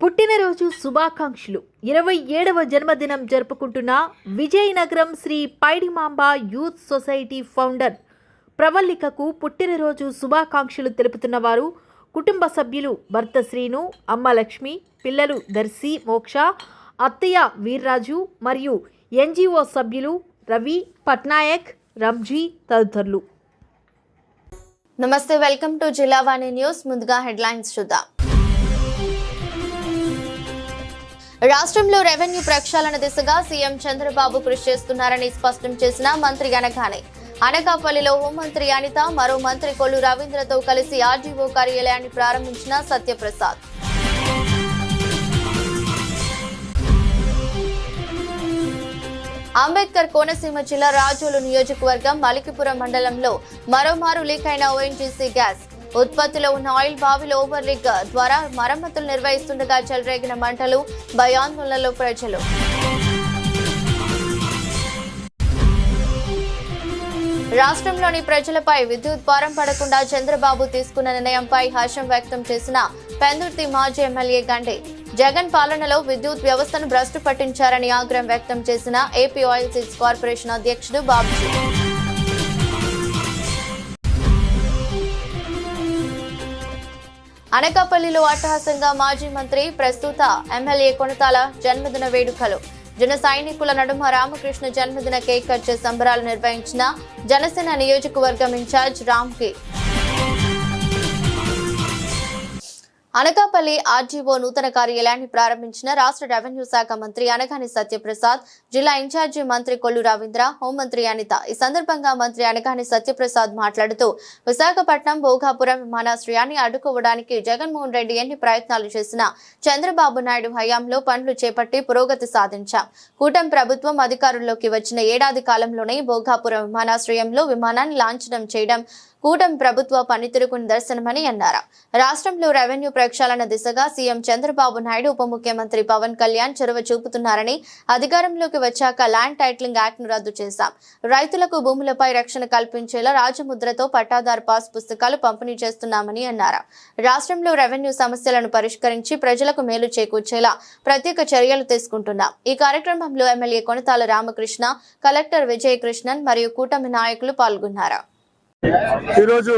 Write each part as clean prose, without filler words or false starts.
పుట్టినరోజు శుభాకాంక్షలు. 27వ జన్మదినం జరుపుకుంటున్న Vizianagaram Sri Paidimamba youth society founder ప్రవల్లికకు పుట్టినరోజు శుభాకాంక్షలు తెలుపుతున్న వారు కుటుంబ సభ్యులు భర్త శ్రీను, అమ్మ లక్ష్మి, పిల్లలు దర్శి, మోక్ష, అత్తయ్య వీర్రాజు మరియు ఎన్జిఓ సభ్యులు రవి, పట్నాయక్, రంజీ తదితరులు. నమస్తే, వెల్కమ్ టు జిల్లావాణి న్యూస్. ముందుగా హెడ్లైన్స్ చూద్దాం. రాష్ట్రంలో రెవెన్యూ ప్రక్షాళన దిశగా సీఎం చంద్రబాబు కృషి చేస్తున్నారని స్పష్టం చేసిన మంత్రి అనగానే అనకాపల్లిలో హోంమంత్రి అనిత మరో మంత్రి కొల్లు రవీంద్రతో కలిసి ఆర్డీఓ కార్యాలయాన్ని ప్రారంభించిన సత్యప్రసాద్. అంబేద్కర్ కోనసీమ జిల్లా రాజోలు నియోజకవర్గం మలికిపురం మండలంలో మరోమారు లీక్ అయిన ఓఎన్జీసీ గ్యాస్ ఉత్పత్తిలో ఉన్న ఆయిల్ బావిలో ఓవర్ లీక్ ద్వారా మరమ్మతులు నిర్వహిస్తుండగా చెలరేగిన మంటలు, భయాందోళనలో ప్రజలు. రాష్ట్రంలోని ప్రజలపై విద్యుత్ భారం పడకుండా చంద్రబాబు తీసుకున్న నిర్ణయంపై హర్షం వ్యక్తం చేసిన పెందుర్తి మాజీ ఎమ్మెల్యే గండి. జగన్ పాలనలో విద్యుత్ వ్యవస్థను భ్రష్టు పట్టించారని ఆగ్రహం వ్యక్తం చేసిన ఏపీ ఆయిల్ సీడ్స్ కార్పొరేషన్ అధ్యక్షుడు బాబుజీ. అనకాపల్లిలో అట్టహాసంగా మాజీ మంత్రి ప్రస్తుత ఎమ్మెల్యే కొనతాల జన్మదిన వేడుకలు. జన సైనికుల నడుమ రామకృష్ణ జన్మదిన కేక్ కట్ చేసి సంబరాలు నిర్వహించిన జనసేన నియోజకవర్గం ఇన్ఛార్జ్ రామ్కి. అనకాపల్లి ఆర్జీఓ నూతన కార్యాలయాన్ని ప్రారంభించిన రాష్ట్ర రెవెన్యూ శాఖ మంత్రి అనగాని సత్యప్రసాద్, జిల్లా ఇన్ఛార్జి మంత్రి కొల్లు రవీంద్ర, హోంమంత్రి అనిత. ఈ సందర్భంగా మంత్రి అనగాని సత్యప్రసాద్ మాట్లాడుతూ విశాఖపట్నం భోగాపురం విమానాశ్రయాన్ని అడ్డుకోవడానికి జగన్మోహన్ రెడ్డి ఎన్ని ప్రయత్నాలు చేసినా చంద్రబాబు నాయుడు హయాంలో పనులు చేపట్టి పురోగతి సాధించాం. కూటమి ప్రభుత్వం అధికారంలోకి వచ్చిన ఏడాది కాలంలోనే భోగాపురం విమానాశ్రయంలో విమానాన్ని లాంఛనం చేయడం కూటమి ప్రభుత్వ పనితీరుకు నిదర్శనమని అన్నారు. రాష్ట్రంలో రెవెన్యూ ప్రక్షాళన దిశగా సీఎం చంద్రబాబు నాయుడు, ఉప ముఖ్యమంత్రి పవన్ కళ్యాణ్ చొరవ చూపుతున్నారని, అధికారంలోకి వచ్చాక ల్యాండ్ టైటిలింగ్ యాక్ట్ ను రద్దు చేశాం. రైతులకు భూములపై రక్షణ కల్పించేలా రాజముద్రతో పట్టాదారు పాస్ పుస్తకాలు పంపిణీ చేస్తున్నామని అన్నారు. రాష్ట్రంలో రెవెన్యూ సమస్యలను పరిష్కరించి ప్రజలకు మేలు చేకూర్చేలా ప్రత్యేక చర్యలు తీసుకుంటున్నాం. ఈ కార్యక్రమంలో ఎమ్మెల్యే కొనతాల రామకృష్ణ, కలెక్టర్ విజయకృష్ణన్ మరియు కూటమి నాయకులు పాల్గొన్నారు. ఈరోజు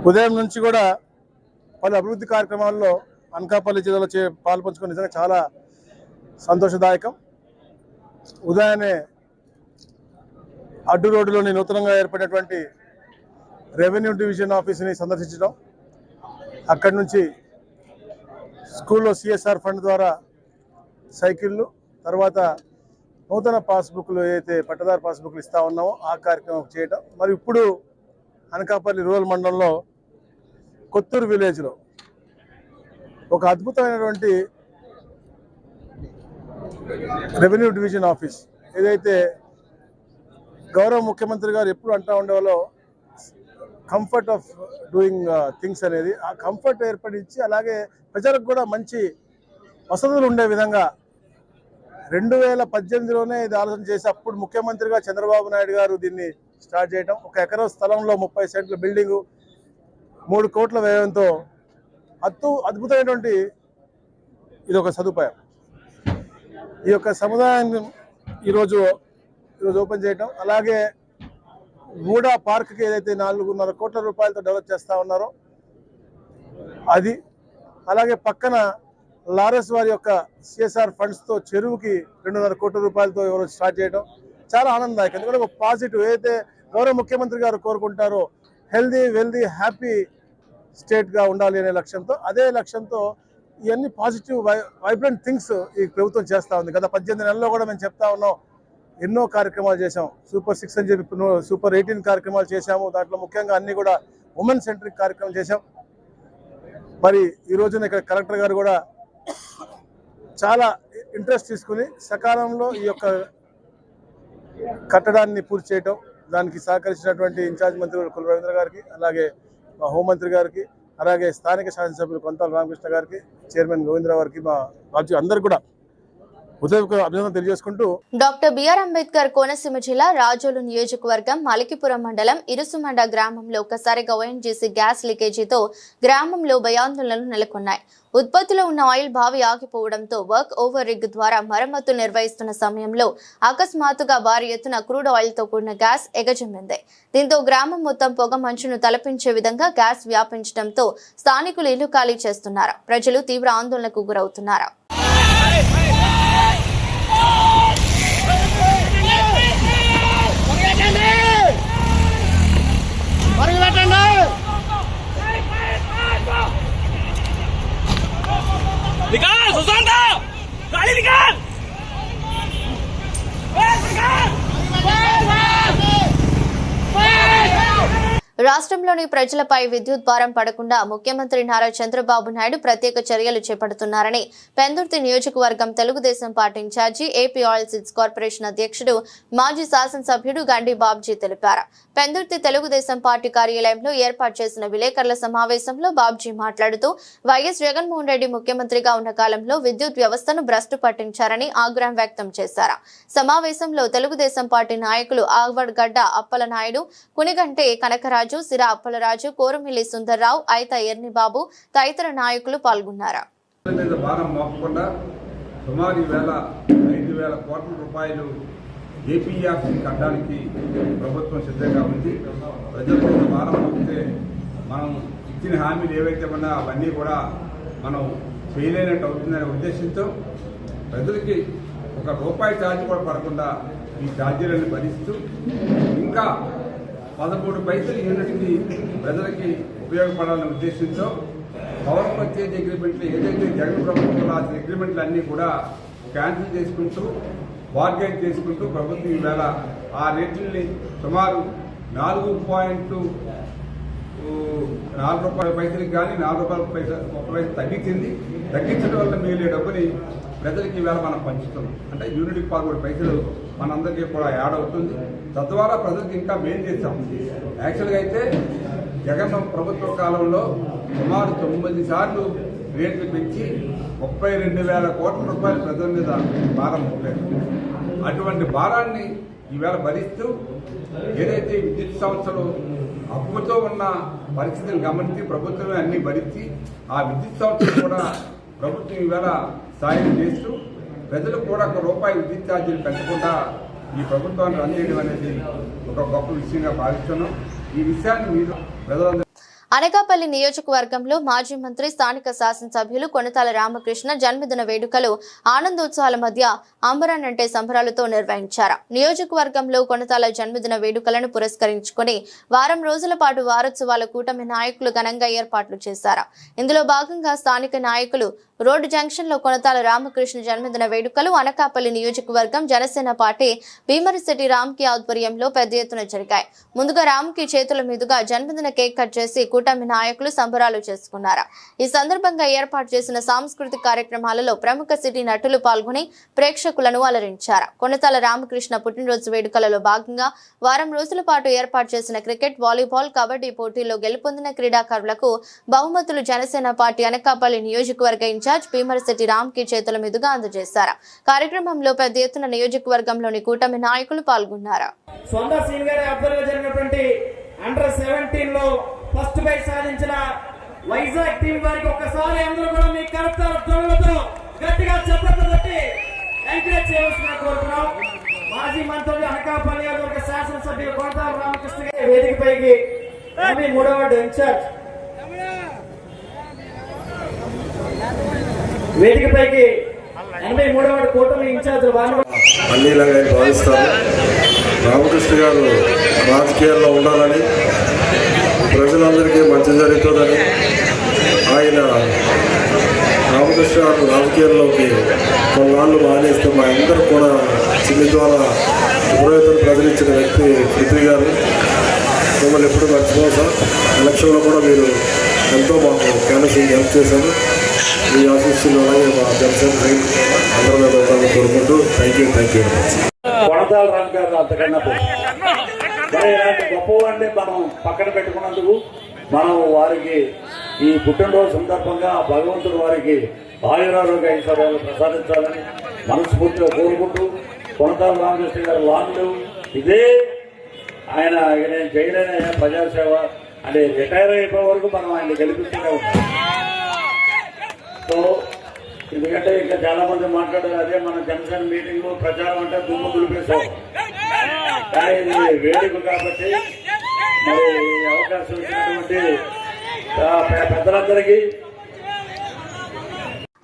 ఉదయం నుంచి కూడా పలు అభివృద్ధి కార్యక్రమాల్లో అనకాపల్లి జిల్లాలో పాల్పంచుకుని నిజంగా చాలా సంతోషదాయకం. ఉదయాన్నే అడ్డు రోడ్డులోని నూతనంగా ఏర్పడినటువంటి రెవెన్యూ డివిజన్ ఆఫీస్ని సందర్శించడం, అక్కడి నుంచి స్కూల్లో సిఎస్ఆర్ ఫండ్ ద్వారా సైకిళ్ళు, తర్వాత నూతన పాస్బుక్లు ఏదైతే పట్టదారు పాస్బుక్లు ఇస్తా ఉన్నామో ఆ కార్యక్రమం చేయటం, మరి ఇప్పుడు అనకాపల్లి రూరల్ మండలంలో కొత్తూరు విలేజ్లో ఒక అద్భుతమైనటువంటి రెవెన్యూ డివిజన్ ఆఫీస్ ఏదైతే గౌరవ ముఖ్యమంత్రి గారు ఎప్పుడు అంటూ ఉండేవాళ్ళో కంఫర్ట్ ఆఫ్ డూయింగ్ థింగ్స్ అనేది, ఆ కంఫర్ట్ ఏర్పడించి అలాగే ప్రజలకు కూడా మంచి వసతులు ఉండే విధంగా 2018లోనే ఇది ఆలోచన చేసి అప్పుడు ముఖ్యమంత్రిగా చంద్రబాబు నాయుడు గారు దీన్ని స్టార్ట్ చేయడం. 1 ఎకరం స్థలంలో 30 సెంట్ల బిల్డింగు, 3 కోట్ల వ్యయంతో అద్భుతమైనటువంటి ఇది ఒక సదుపాయం. ఈ యొక్క సముదాయాన్ని ఈరోజు ఓపెన్ చేయడం, అలాగే గూడా పార్క్కి ఏదైతే 4.5 కోట్ల రూపాయలతో డెవలప్ చేస్తూ ఉన్నారో అది, అలాగే పక్కన లారెస్ వారి యొక్క సిఎస్ఆర్ ఫండ్స్తో చెరువుకి 2.5 కోట్ల రూపాయలతో ఎవరో స్టార్ట్ చేయడం చాలా ఆనందదాయకం. ఎందుకంటే ఒక పాజిటివ్ ఏదైతే గౌరవ ముఖ్యమంత్రి గారు కోరుకుంటారో హెల్దీ, వెల్దీ, హ్యాపీ స్టేట్గా ఉండాలి అనే లక్ష్యంతో, అదే లక్ష్యంతో ఇవన్నీ పాజిటివ్ వైబ్రెంట్ థింగ్స్ ఈ ప్రభుత్వం చేస్తూ ఉంది. గత 18 నెలల్లో కూడా మేము చెప్తా ఉన్నాం, ఎన్నో కార్యక్రమాలు చేసాం. సూపర్ 6 అని చెప్పి సూపర్ 18 కార్యక్రమాలు చేశాము. దాంట్లో ముఖ్యంగా అన్ని కూడా ఉమెన్ సెంట్రిక్ కార్యక్రమం చేశాం. మరి ఈ రోజున ఇక్కడ కలెక్టర్ గారు కూడా చాలా ఇంట్రెస్ట్ తీసుకుని సకాలంలో ఈ యొక్క కట్టడాన్ని పూర్తి చేయటం, దానికి సహకరించినటువంటి ఇన్ఛార్జ్ మంత్రి కొల్లు రవీంద్ర గారికి, అలాగే మా హోంమంత్రి గారికి, అలాగే స్థానిక శాసనసభ్యులు కొంతాల రామకృష్ణ గారికి, చైర్మన్ గోవిందరావు గారికి, మా రాజు అందరు కూడా హృదయపూర్వక అభినందన తెలియజేసుకుంటూ డాక్టర్ బిఆర్ అంబేద్కర్ కోనసీమ జిల్లా రాజోలు నియోజకవర్గం మలికిపురం మండలం ఇరుసుమండ గ్రామంలో ఒక్కసారిగా ఓఎన్జీసీ గ్యాస్ లీకేజీతో గ్రామంలో భయాందోళనలు నెలకొన్నాయి. ఉత్పత్తిలో ఉన్న ఆయిల్ బావి ఆగిపోవడంతో వర్క్ ఓవర్ రిగ్ ద్వారా మరమ్మతులు నిర్వహిస్తున్న సమయంలో అకస్మాత్తుగా భారీ ఎత్తున క్రూడ్ ఆయిల్ తో కూడిన గ్యాస్ ఎగజిమ్మింది. దీంతో గ్రామం మొత్తం పొగ మంచును తలపించే విధంగా గ్యాస్ వ్యాపించడంతో స్థానికులు ఇల్లు ఖాళీ చేస్తున్నారు. ప్రజలు తీవ్ర ఆందోళనకు గురవుతున్నారు. निकाल सुशांत गाड़ी निकाल రాష్ట్రంలోని ప్రజలపై విద్యుత్ భారం పడకుండా ముఖ్యమంత్రి నారా చంద్రబాబు నాయుడు ప్రత్యేక చర్యలు చేపడుతున్నారని పెందుర్తి నియోజకవర్గం Telugu Desam party incharge AP oil seeds corporation అధ్యక్షుడు మాజీ శాసనసభ్యుడు గండి బాబ్జీ తెలిపారు. పెందుర్తి తెలుగుదేశం పార్టీ కార్యాలయంలో ఏర్పాటు చేసిన విలేకరుల సమావేశంలో బాబ్జీ మాట్లాడుతూ వైఎస్ జగన్మోహన్ రెడ్డి ముఖ్యమంత్రిగా ఉన్న కాలంలో విద్యుత్ వ్యవస్థను భ్రష్టు పట్టించారని ఆగ్రహం వ్యక్తం చేశారు. సమావేశంలో తెలుగుదేశం పార్టీ నాయకులు ఆవడ్గడ్డ అప్పలనాయుడు, కునిగంటే కనకరాజు, సిరా అప్పలరాజు, కోరమిల్లి సుందర్రావు, ఐత ఎర్నిబాబు తదితర నాయకులు పాల్గొన్నారు. సుమారు 5,000 కోట్ల రూపాయలు ఏపీఆర్సీ కట్టడానికి ప్రభుత్వం సిద్ధంగా ఉంది. ప్రజల మీద భారం మోపితే మనం ఇచ్చిన హామీలు ఏవైతే ఉన్నా అవన్నీ కూడా మనం చేయలేనట్టు అవుతుందనే ఉద్దేశంతో ప్రజలకి ₹1 ఛార్జ్ కూడా పడకుండా ఈ ఛార్జీలను భరిస్తూ ఇంకా 13 పైసలు యూనిట్కి ప్రజలకి ఉపయోగపడాలనే ఉద్దేశంతో పవర్ పర్చేజ్ అగ్రిమెంట్లు ఏదైతే జగన్ ప్రభుత్వం రాసిన అగ్రిమెంట్లు అన్నీ కూడా క్యాన్సిల్ చేసుకుంటూ బార్గెన్ చేసుకుంటూ ప్రభుత్వం ఈవేళ ఆ రేట్లని సుమారు 4.4 పైసలకి కానీ ₹4 తగ్గించింది. తగ్గించడం వల్ల మిగిలే డబ్బుని ప్రజలకి ఈవేళ మనం పంచుతున్నాం. అంటే యూనిట్కి 13 పైసలు మనందరికీ కూడా యాడ్ అవుతుంది. తద్వారా ప్రజలకు ఇంకా మేలు చేస్తాం. యాక్చువల్గా అయితే జగన్ ప్రభుత్వ కాలంలో సుమారు 9 సార్లు రేట్లు పెంచి 32,000 కోట్ల రూపాయలు ప్రజల మీద భారం మోపారు. అటువంటి భారాన్ని ఈవేళ భరిస్తూ ఏదైతే విద్యుత్ సంస్థలు అప్పుతో ఉన్న పరిస్థితిని గమనించి ప్రభుత్వమే అన్ని భరించి ఆ విద్యుత్ సంస్థలు కూడా ప్రభుత్వం ఈవేళ సాయం చేస్తూ ప్రజలకు కూడా ₹1 విద్యుత్ ఛార్జీలు పెంచకుండా ఈ ప్రభుత్వాన్ని రన్ చేయడం అనేది ఒక గొప్ప విషయంగా భావిస్తున్నాం. ఈ విషయాన్ని మీరు ప్రజలందరూ అనకాపల్లి నియోజకవర్గంలో మాజీ మంత్రి స్థానిక శాసనసభ్యులు కొనతాల రామకృష్ణ జన్మదిన వేడుకలు ఆనందోత్సవాల మధ్య అంబరాన్నంటే సంబరాలతో నిర్వహించారు. నియోజకవర్గంలో కొనతాల జన్మదిన వేడుకలను పురస్కరించుకుని వారం రోజుల పాటు వారోత్సవాల కూటమి నాయకులు ఘనంగా ఏర్పాట్లు చేశారు. ఇందులో భాగంగా స్థానిక నాయకులు రోడ్డు జంక్షన్ లో కొనతాల రామకృష్ణ జన్మదిన వేడుకలు అనకాపల్లి నియోజకవర్గం జనసేన పార్టీ భీమరిశెట్టి రామ్కి ఆధ్వర్యంలో పెద్ద ఎత్తున జరిగాయి. ముందుగా రామ్కి చేతుల మీదుగా జన్మదిన కేక్ కట్ చేసి కూటమి నాయకులు సంబరాలు చేసుకున్నారు. ఈ సందర్భంగా ఏర్పాటు చేసిన సాంస్కృతిక కార్యక్రమాలలో ప్రముఖ సిటీ నటులు పాల్గొని ప్రేక్షకులను అలరించారు. కొనతాల రామకృష్ణ పుట్టినరోజు వేడుకలలో భాగంగా వారం రోజుల పాటు ఏర్పాటు చేసిన క్రికెట్, వాలీబాల్, కబడ్డీ పోటీల్లో గెలుపొందిన క్రీడాకారులకు బహుమతులు జనసేన పార్టీ అనకాపల్లి నియోజకవర్గ ఇన్ఛార్జ్ భీమరిశెట్టి రామ్కి చేతుల మీదుగా అందజేశారు. కార్యక్రమంలో పెద్ద ఎత్తున నియోజకవర్గంలోని కూటమి నాయకులు పాల్గొన్నారు. అండర్-17 ఫస్ట్ ప్రైజ్ సాధించిన వైజాగ్ టీం వారికి ఒకసారి అందరూ కూడా మీ కరెక్టర్ ధ్వనులతో గట్టిగా చప్పట్లు కొట్టి ఎంకరేజ్ చేయవలసిన కోరుతున్నాం. మాజీ మంత్రి అనకాపల్లి నియోజకవర్గ శాసనసభ్యులు కొనతాల రామకృష్ణ గారి వేదికపైకి 83వ వార్డు ఇన్ఛార్జ్ వేదికపైకి 83వ వార్డు కూటమి ఇన్ఛార్జ్ అన్నిలాగా భావిస్తారు. రామకృష్ణ గారు రాజకీయాల్లో ఉండాలని, ప్రజలందరికీ మంచి జరుగుతుందని, ఆయన రామకృష్ణ గారు రాజకీయాల్లోకి కొన్నాళ్ళు మానేస్తే మా అందరూ కూడా చిన్ని ద్వారా పురోహితులు ప్రజలించిన వ్యక్తి పృథ్వీ గారు. మిమ్మల్ని ఎప్పుడు మర్చిపోం సార్. ఎలక్షన్లో కూడా మీరు ఎంతో మాకు క్యాన్వసింగ్ హెల్ప్ చేశారు. మీ ఆశీస్సులు అలాగే మా జనసేన అందరూ మీద కోరుకుంటూ థ్యాంక్ యూ. కొనతాల రామ్ గారు అంతకన్నా ఇలాంటి గొప్పవాడిని మనం పక్కన పెట్టుకున్నందుకు మనం వారికి ఈ పుట్టినరోజు సందర్భంగా భగవంతుడు వారికి ఆయురారోగ్య ఐశ్వర్యాలు ప్రసాదించాలని మనస్ఫూర్తిగా కోరుకుంటూ కొనతాల రామకృష్ణ గారు లాంగ్ ఇదే ఆయన నేను చేయలేని ప్రజాసేవ అంటే రిటైర్ అయిపోయే వరకు మనం ఆయన గెలిపిస్తూనే ఉంటాం. సో ఎందుకంటే ఇంకా చాలా మంది మాట్లాడారు, అదే మన జనసేన మీటింగ్ ప్రచారం అంటే దుమ్ము దులిపేసాం. కానీ ఇది వేడుక కాబట్టి మరి అవకాశం ఇచ్చినటువంటి పెద్దలందరికీ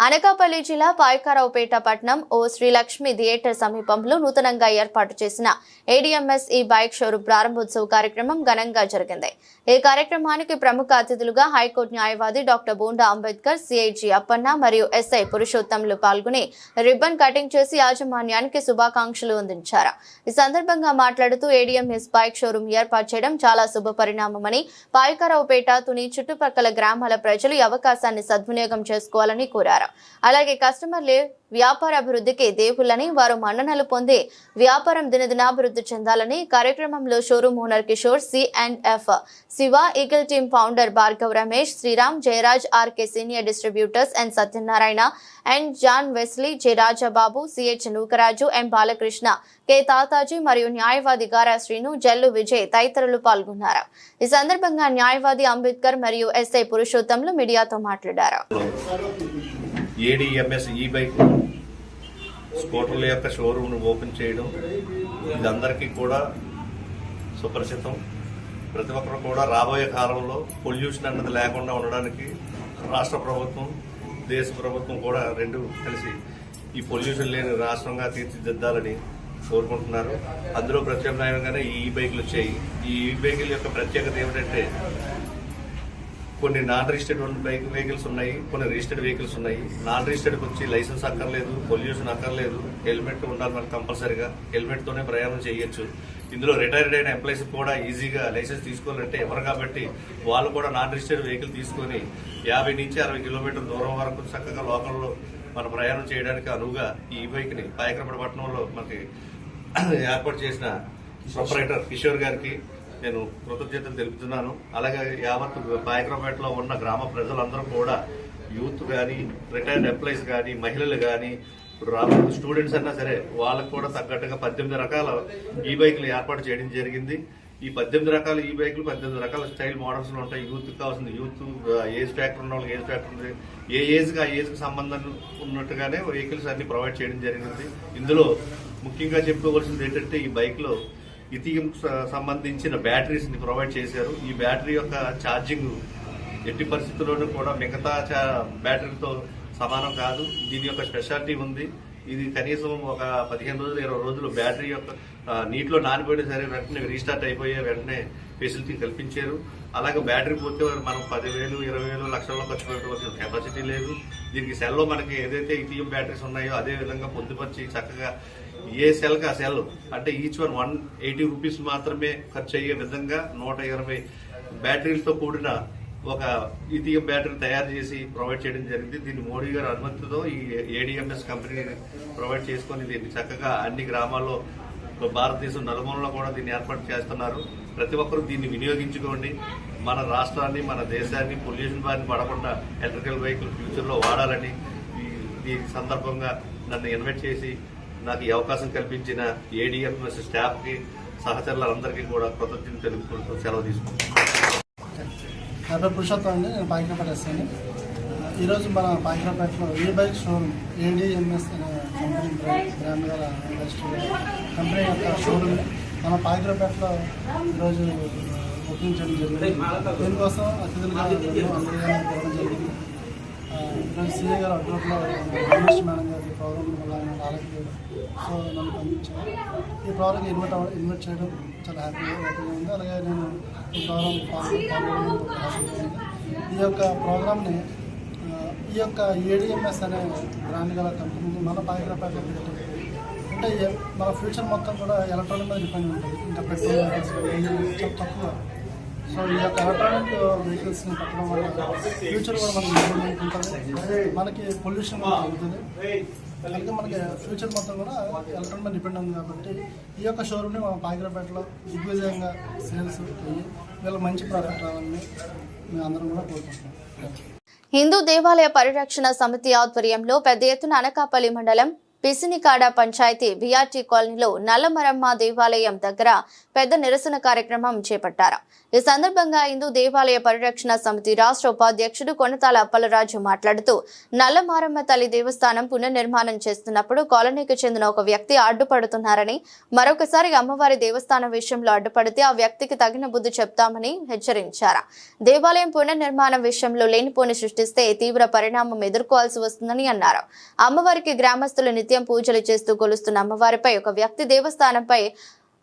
అనకాపల్లి జిల్లా పాయకారావుపేట పట్టణం ఓ శ్రీలక్ష్మి థియేటర్ సమీపంలో నూతనంగా ఏర్పాటు చేసిన ఏడీఎంఎస్ ఈ బైక్ షోరూం ప్రారంభోత్సవ కార్యక్రమం ఘనంగా జరిగింది. ఈ కార్యక్రమానికి ప్రముఖ అతిథులుగా హైకోర్టు న్యాయవాది డాక్టర్ బోండా అంబేద్కర్, సిఐజీ అప్పన్న మరియు ఎస్ఐ పురుషోత్తంలు పాల్గొని రిబ్బన్ కటింగ్ చేసి యాజమాన్యానికి శుభాకాంక్షలు అందించారు. ఈ సందర్భంగా మాట్లాడుతూ ఏడీఎంఎస్ బైక్ షోరూం ఏర్పాటు చేయడం చాలా శుభ పరిణామమని, పాయకారావుపేట, తుని చుట్టుపక్కల గ్రామాల ప్రజలు ఈ అవకాశాన్ని సద్వినియోగం చేసుకోవాలని కోరారు. అలాగే కస్టమర్లే వ్యాపార అభివృద్ధికి దేవుళ్ళని, వారు మన్ననలు పొంది వ్యాపారం దినదినాభివృద్ధి చెందాలని కార్యక్రమంలో showroom owner Kishore, C&F Siva, Eagle team founder Bhargav Ramesh, Sriram, Jayaraj, RK senior distributors, N Satyanarayana and John Wesley, J Rajababu, CH Nookaraju, M Balakrishna, K Tataji మరియు న్యాయవాది గారా శ్రీను, జల్లు విజయ్ తదితరులు పాల్గొన్నారు. ఈ సందర్భంగా న్యాయవాది అంబేద్కర్ మరియు ఎస్ఐ పురుషోత్తంలు మీడియాతో మాట్లాడారు. ఏడీఎంఎస్ ఈ బైక్ స్కూటర్ల యొక్క షోరూమ్ను ఓపెన్ చేయడం ఇది అందరికీ కూడా సుపరిచితం. ప్రతి ఒక్కరు కూడా రాబోయే కాలంలో పొల్యూషన్ అన్నది లేకుండా ఉండడానికి రాష్ట్ర ప్రభుత్వం, దేశ ప్రభుత్వం కూడా రెండు కలిసి ఈ పొల్యూషన్ లేని రాష్ట్రంగా తీర్చిదిద్దాలని కోరుకుంటున్నారు. అందులో ప్రత్యామ్నాయంగానే ఈ బైకులు వచ్చాయి. ఈ బైకుల యొక్క ప్రత్యేకత ఏమిటంటే కొన్ని నాన్ రిజిస్టర్డ్ వెహికల్స్ ఉన్నాయి, కొన్ని రిజిస్టర్డ్ వెహికల్స్ ఉన్నాయి. నాన్ రిజిస్టర్డ్కి వచ్చి లైసెన్స్ అక్కర్లేదు, పొల్యూషన్ అక్కర్లేదు, హెల్మెట్ ఉండాలి మనకు కంపల్సరీగా, హెల్మెట్తోనే ప్రయాణం చేయొచ్చు. ఇందులో రిటైర్డ్ అయిన ఎంప్లాయీస్ కూడా ఈజీగా లైసెన్స్ తీసుకోవాలంటే ఎవరు కాబట్టి వాళ్ళు కూడా నాన్ రిజిస్టర్డ్ వెహికల్ తీసుకొని 50 నుంచి 60 కిలోమీటర్ల దూరం వరకు చక్కగా లోకల్లో మన ప్రయాణం చేయడానికి అనువుగా ఈ బైక్ని పాయకరావుపేట పట్టణంలో మనకి ఏర్పాటు చేసిన ప్రొపరైటర్ కిషోర్ గారికి నేను కృతజ్ఞతలు తెలుపుతున్నాను. అలాగే యావత్ పాయకరావుపేటలో ఉన్న గ్రామ ప్రజలందరూ కూడా, యూత్ కానీ, రిటైర్డ్ ఎంప్లాయీస్ కానీ, మహిళలు కానీ, ఇప్పుడు రాబోయే స్టూడెంట్స్ అన్నా సరే వాళ్ళకు కూడా తగ్గట్టుగా 18 రకాల ఈ బైకులు ఏర్పాటు చేయడం జరిగింది. ఈ 18 రకాల ఈ బైకులు 18 రకాల స్టైల్ మోడల్స్ లో ఉంటాయి. యూత్ కావాల్సింది యూత్, ఏజ్ ఫ్యాక్టర్ ఉన్న వాళ్ళకి ఏజ్ ఫ్యాక్టర్ ఉంది, ఏ ఏజ్కి ఆ ఏజ్కి సంబంధం ఉన్నట్టుగానే వెహికల్స్ అన్ని ప్రొవైడ్ చేయడం జరిగింది. ఇందులో ముఖ్యంగా చెప్పుకోవాల్సింది ఏంటంటే ఈ బైక్ లో లిథియం సంబంధించిన బ్యాటరీస్ ని ప్రొవైడ్ చేశారు. ఈ బ్యాటరీ యొక్క ఛార్జింగ్ ఎట్టి పరిస్థితుల్లోనూ కూడా మిగతా బ్యాటరీతో సమానం కాదు. దీని యొక్క స్పెషాలిటీ ఉంది. ఇది కనీసం ఒక 15 రోజులు 20 రోజులు బ్యాటరీ యొక్క నీటిలో నానిపోయినా సరే వెంటనే రీస్టార్ట్ అయిపోయే వెంటనే ఫెసిలిటీ కల్పించారు. అలాగే బ్యాటరీ పోతే మనం 10,000, 20,000 లక్షల్లో ఖర్చు పెట్టవలసిన కెపాసిటీ లేదు. దీనికి సెల్లో మనకి ఏదైతే లిథియం బ్యాటరీస్ ఉన్నాయో అదే విధంగా పొందుపరిచి చక్కగా ఏ సెల్కి ఆ సెల్ అంటే ఈచ్ వన్ 180 రూపీస్ మాత్రమే ఖర్చు అయ్యే విధంగా 120 బ్యాటరీలతో కూడిన ఒక లిథియం బ్యాటరీ తయారు చేసి ప్రొవైడ్ చేయడం జరిగింది. దీన్ని మోడీ గారి అనుమతితో ఈ ఏడీఎంఎస్ కంపెనీని ప్రొవైడ్ చేసుకుని దీన్ని చక్కగా అన్ని గ్రామాల్లో భారతదేశం నలుమూలలో కూడా దీన్ని ఏర్పాటు చేస్తున్నారు. ప్రతి ఒక్కరూ దీన్ని వినియోగించుకోండి. మన రాష్ట్రాన్ని, మన దేశాన్ని పొల్యూషన్ బారిన పడకుండా ఎలక్ట్రికల్ వెహికల్ ఫ్యూచర్లో వాడాలని ఈ సందర్భంగా నన్ను ఇన్వైట్ చేసి నాకు ఈ అవకాశం కల్పించిన ఏడీఎంఎస్ స్టాఫ్కి, సహచరులందరికీ కూడా కృతజ్ఞతలు తెలుపుకుంటూ సెలవు తీసుకుంటాను. నా పేరు పురుషోత్తం అండి, నేను పాయకరావుపేట వస్తాను. ఈరోజు మన పాయకరావుపేటలో ఈ బైక్ షోరూమ్ ఏడీఎంఎస్ అనే కంపెనీ బ్రాండ్ గల కంపెనీ యొక్క షోరూమ్ మన పాయకరావుపేటలో ఈరోజు ఓపెనింగ్ చేయడం జరిగింది. దీనికోసం అతిథులుగా అందరిగా పోవడం జరిగింది. ఈరోజు సీఏ గారు అడ్రోట్లో రమేష్ మేడం గారి ప్రోగ్రామ్ వల్ల వాళ్ళకి సో నన్ను పంపించాను. ఈ ప్రోగ్రామ్కి ఇన్వైట్ చేయడం చాలా హ్యాపీగా ఉంది. అలాగే నేను ఈ ప్రోగ్రామ్ పాల్గొనడం హ్యాపీగా ఉంది. ఈ యొక్క ప్రోగ్రామ్ని ఈ యొక్క ఏడీఎంఎస్ అనే బ్రాండ్ గల కంపెనీని మన పాయకరావుపేటలో పెట్టాం. అంటే మన ఫ్యూచర్ మొత్తం కూడా ఎలక్ట్రానిక్ మీద డిపెండ్ ఉంటుంది. ఇంకా పెట్రోల్ వెహికల్స్ చాలా తక్కువ. సో ఈ యొక్క ఎలక్ట్రానిక్ వెహికల్స్ని పెట్టడం వల్ల ఫ్యూచర్ కూడా మనకి ఇంప్రూవ్మెంట్ ఉంటుంది, మనకి పొల్యూషన్ కూడా తగ్గుతుంది. అలాగే మనకి ఫ్యూచర్ మొత్తం కూడా ఎలక్ట్రానిక్ మీద డిపెండ్ ఉంది. కాబట్టి ఈ యొక్క షోరూమ్ని మనం పాయకరావుపేటలో దిగ్విజయంగా సేల్స్ అయ్యి వీళ్ళకి మంచి ప్రాఫిట్ రావాలని మేము అందరం కూడా కోరుకుంటున్నాం. హిందూ దేవాలయ పరిరక్షణ సమితి ఆధ్వర్యంలో పెద్ద ఎత్తున అనకాపల్లి మండలం పిసినికాడ పంచాయతీ బీఆర్టీ కాలనీలో నల్లమరమ్మ దేవాలయం దగ్గర పెద్ద నిరసన కార్యక్రమం చేపట్టారు. ఈ సందర్భంగా హిందూ దేవాలయ పరిరక్షణ సమితి రాష్ట్ర ఉపాధ్యక్షుడు కొనతాల అప్పలరాజు మాట్లాడుతూ నల్లమారమ్మ తల్లి దేవస్థానం పునర్నిర్మాణం చేస్తున్నప్పుడు కాలనీకి చెందిన ఒక వ్యక్తి అడ్డుపడుతున్నారని, మరొకసారి అమ్మవారి దేవస్థానం విషయంలో అడ్డుపడితే ఆ వ్యక్తికి తగిన బుద్ధి చెప్తామని హెచ్చరించారు. దేవాలయం పునర్నిర్మాణం విషయంలో లేనిపోని సృష్టిస్తే తీవ్ర పరిణామం ఎదుర్కోవాల్సి వస్తుందని అన్నారు. అమ్మవారికి గ్రామస్తులు నిత్యం పూజలు చేస్తూ కొలుస్తున్న అమ్మవారిపై ఒక వ్యక్తి దేవస్థానంపై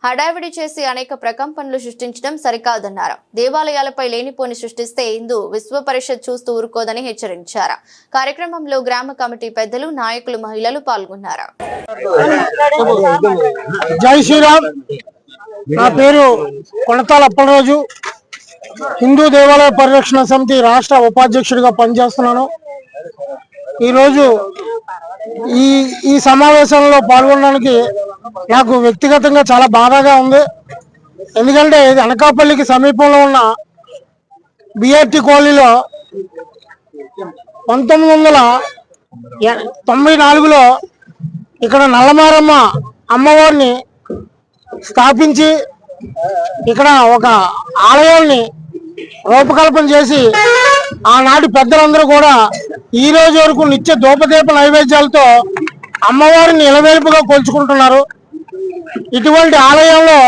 హడావిడి చేసి అనేక ప్రకంపనలు సృష్టించడం సరికాదన్నారు. దేవాలయాలపై లేనిపోని సృష్టిస్తే హిందూ విశ్వ పరిషత్ చూస్తూ ఊరుకోదని హెచ్చరించారు. కార్యక్రమంలో గ్రామ కమిటీ పెద్దలు, నాయకులు, మహిళలు పాల్గొన్నారు. జై శ్రీరామ్. నా పేరు కొనతాల అప్పలరాజు. హిందూ దేవాలయ పరిరక్షణ సమితి రాష్ట్ర ఉపాధ్యక్షుడిగా పనిచేస్తున్నాను. ఈరోజు ఈ సమావేశంలో పాల్గొనడానికి నాకు వ్యక్తిగతంగా చాలా బాధగా ఉంది. ఎందుకంటే ఇది అనకాపల్లికి సమీపంలో ఉన్న బీఆర్టీ కాలనీలో 1994లో ఇక్కడ నల్లమారమ్మ అమ్మవారిని స్థాపించి ఇక్కడ ఒక ఆలయాన్ని రూపకల్పన చేసి ఆనాటి పెద్దలందరూ కూడా ఈ రోజు వరకు నిత్య ధూపదీప నైవేద్యాలతో అమ్మవారిని ఇలవేల్పుగా కొలుచుకుంటున్నారు. ఇటువంటి ఆలయంలో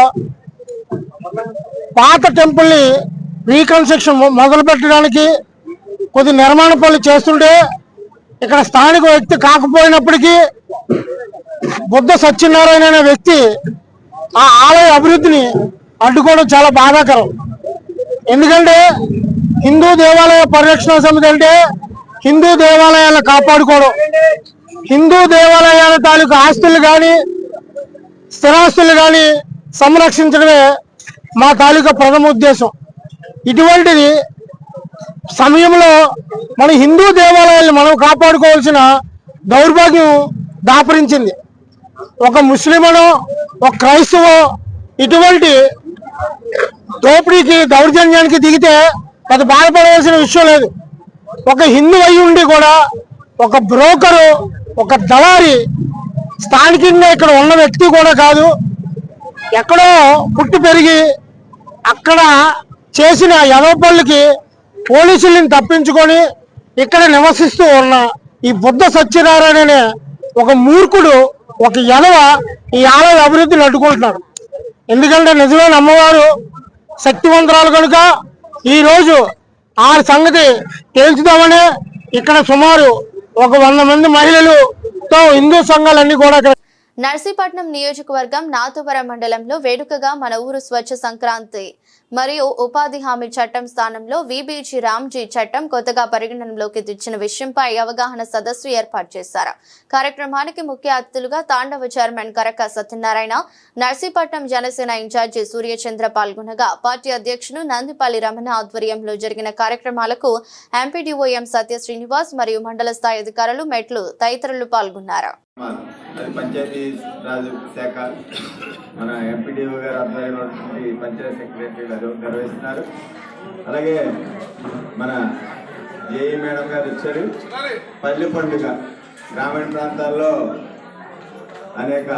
పాత టెంపుల్ని రీకన్స్ట్రక్షన్ మొదలు పెట్టడానికి కొద్ది నిర్మాణ పనులు చేస్తుంటే ఇక్కడ స్థానిక వ్యక్తి కాకపోయినప్పటికీ బుద్ధ సత్యనారాయణ అనే వ్యక్తి ఆ ఆలయ అభివృద్ధిని అడ్డుకోవడం చాలా బాధాకరం. ఎందుకంటే హిందూ దేవాలయ పరిరక్షణ సమితి అంటే హిందూ దేవాలయాలను కాపాడుకోవడం, హిందూ దేవాలయాల తాలూకు ఆస్తులు కానీ స్థిరాస్తులు కానీ సంరక్షించడమే మా తాలూకా ప్రథమ ఉద్దేశం. ఇటువంటిది సమయంలో మన హిందూ దేవాలయాలను మనం కాపాడుకోవాల్సిన దౌర్భాగ్యం దాపరించింది. ఒక ముస్లిమనో ఒక క్రైస్తవో ఇటువంటి దోపిడీకి దౌర్జన్యానికి దిగితే అది బాధపడవలసిన విషయం లేదు. ఒక హిందూ అయి ఉండి కూడా ఒక బ్రోకరు, ఒక దళారి, స్థానికంగా ఇక్కడ ఉన్న వ్యక్తి కూడా కాదు, ఎక్కడో పుట్టి పెరిగి అక్కడ చేసిన యదోపల్లికి పోలీసులను తప్పించుకొని ఇక్కడ నివసిస్తూ ఉన్న ఈ బుద్ధ సత్యనారాయణ అనే ఒక మూర్ఖుడు, ఒక యదవ ఈ ఆలయ అభివృద్ధిని అడ్డుకుంటున్నాడు. ఎందుకంటే నిజమైన అమ్మవారు శక్తివంతురాలు కనుక ఈరోజు ఆ సంగతి తేల్చుదామని ఇక్కడ సుమారు 100 మంది మహిళలతో హిందూ సంఘాలన్నీ కూడా నర్సీపట్నం నియోజకవర్గం నాతువరం మండలంలో వేడుకగా మన ఊరు స్వచ్ఛ సంక్రాంతి మరియు ఉపాధి హామీ చట్టం స్థానంలో వీబీజీ రామ్జీ చట్టం కొత్తగా పరిగణనలోకి తెచ్చిన విషయంపై అవగాహన సదస్సు ఏర్పాటు చేశారు. కార్యక్రమానికి ముఖ్య అతిథులుగా తాండవ chairman Karaka Satyanarayana, Narsipatnam Janasena incharge Suryachandra పాల్గొనగా party అధ్యక్షులు నందిపల్లి రమణ ఆధ్వర్యంలో జరిగిన కార్యక్రమాలకు ఎంపీడీఓ ఎం సత్య శ్రీనివాస్ మరియు మండల స్థాయి అధికారులు, మెట్లు తదితరులు పాల్గొన్నారు. అది పంచాయతీ రాజు శాఖ మన ఎంపీడీఓ గారు ఆధ్వర్యంలో పంచాయతీ సెక్రటరీ గారు నిర్వహిస్తున్నారు. అలాగే మన జేఈ మేడం గారు ఇచ్చారు. పల్లె పండుగ గ్రామీణ ప్రాంతాల్లో అనేక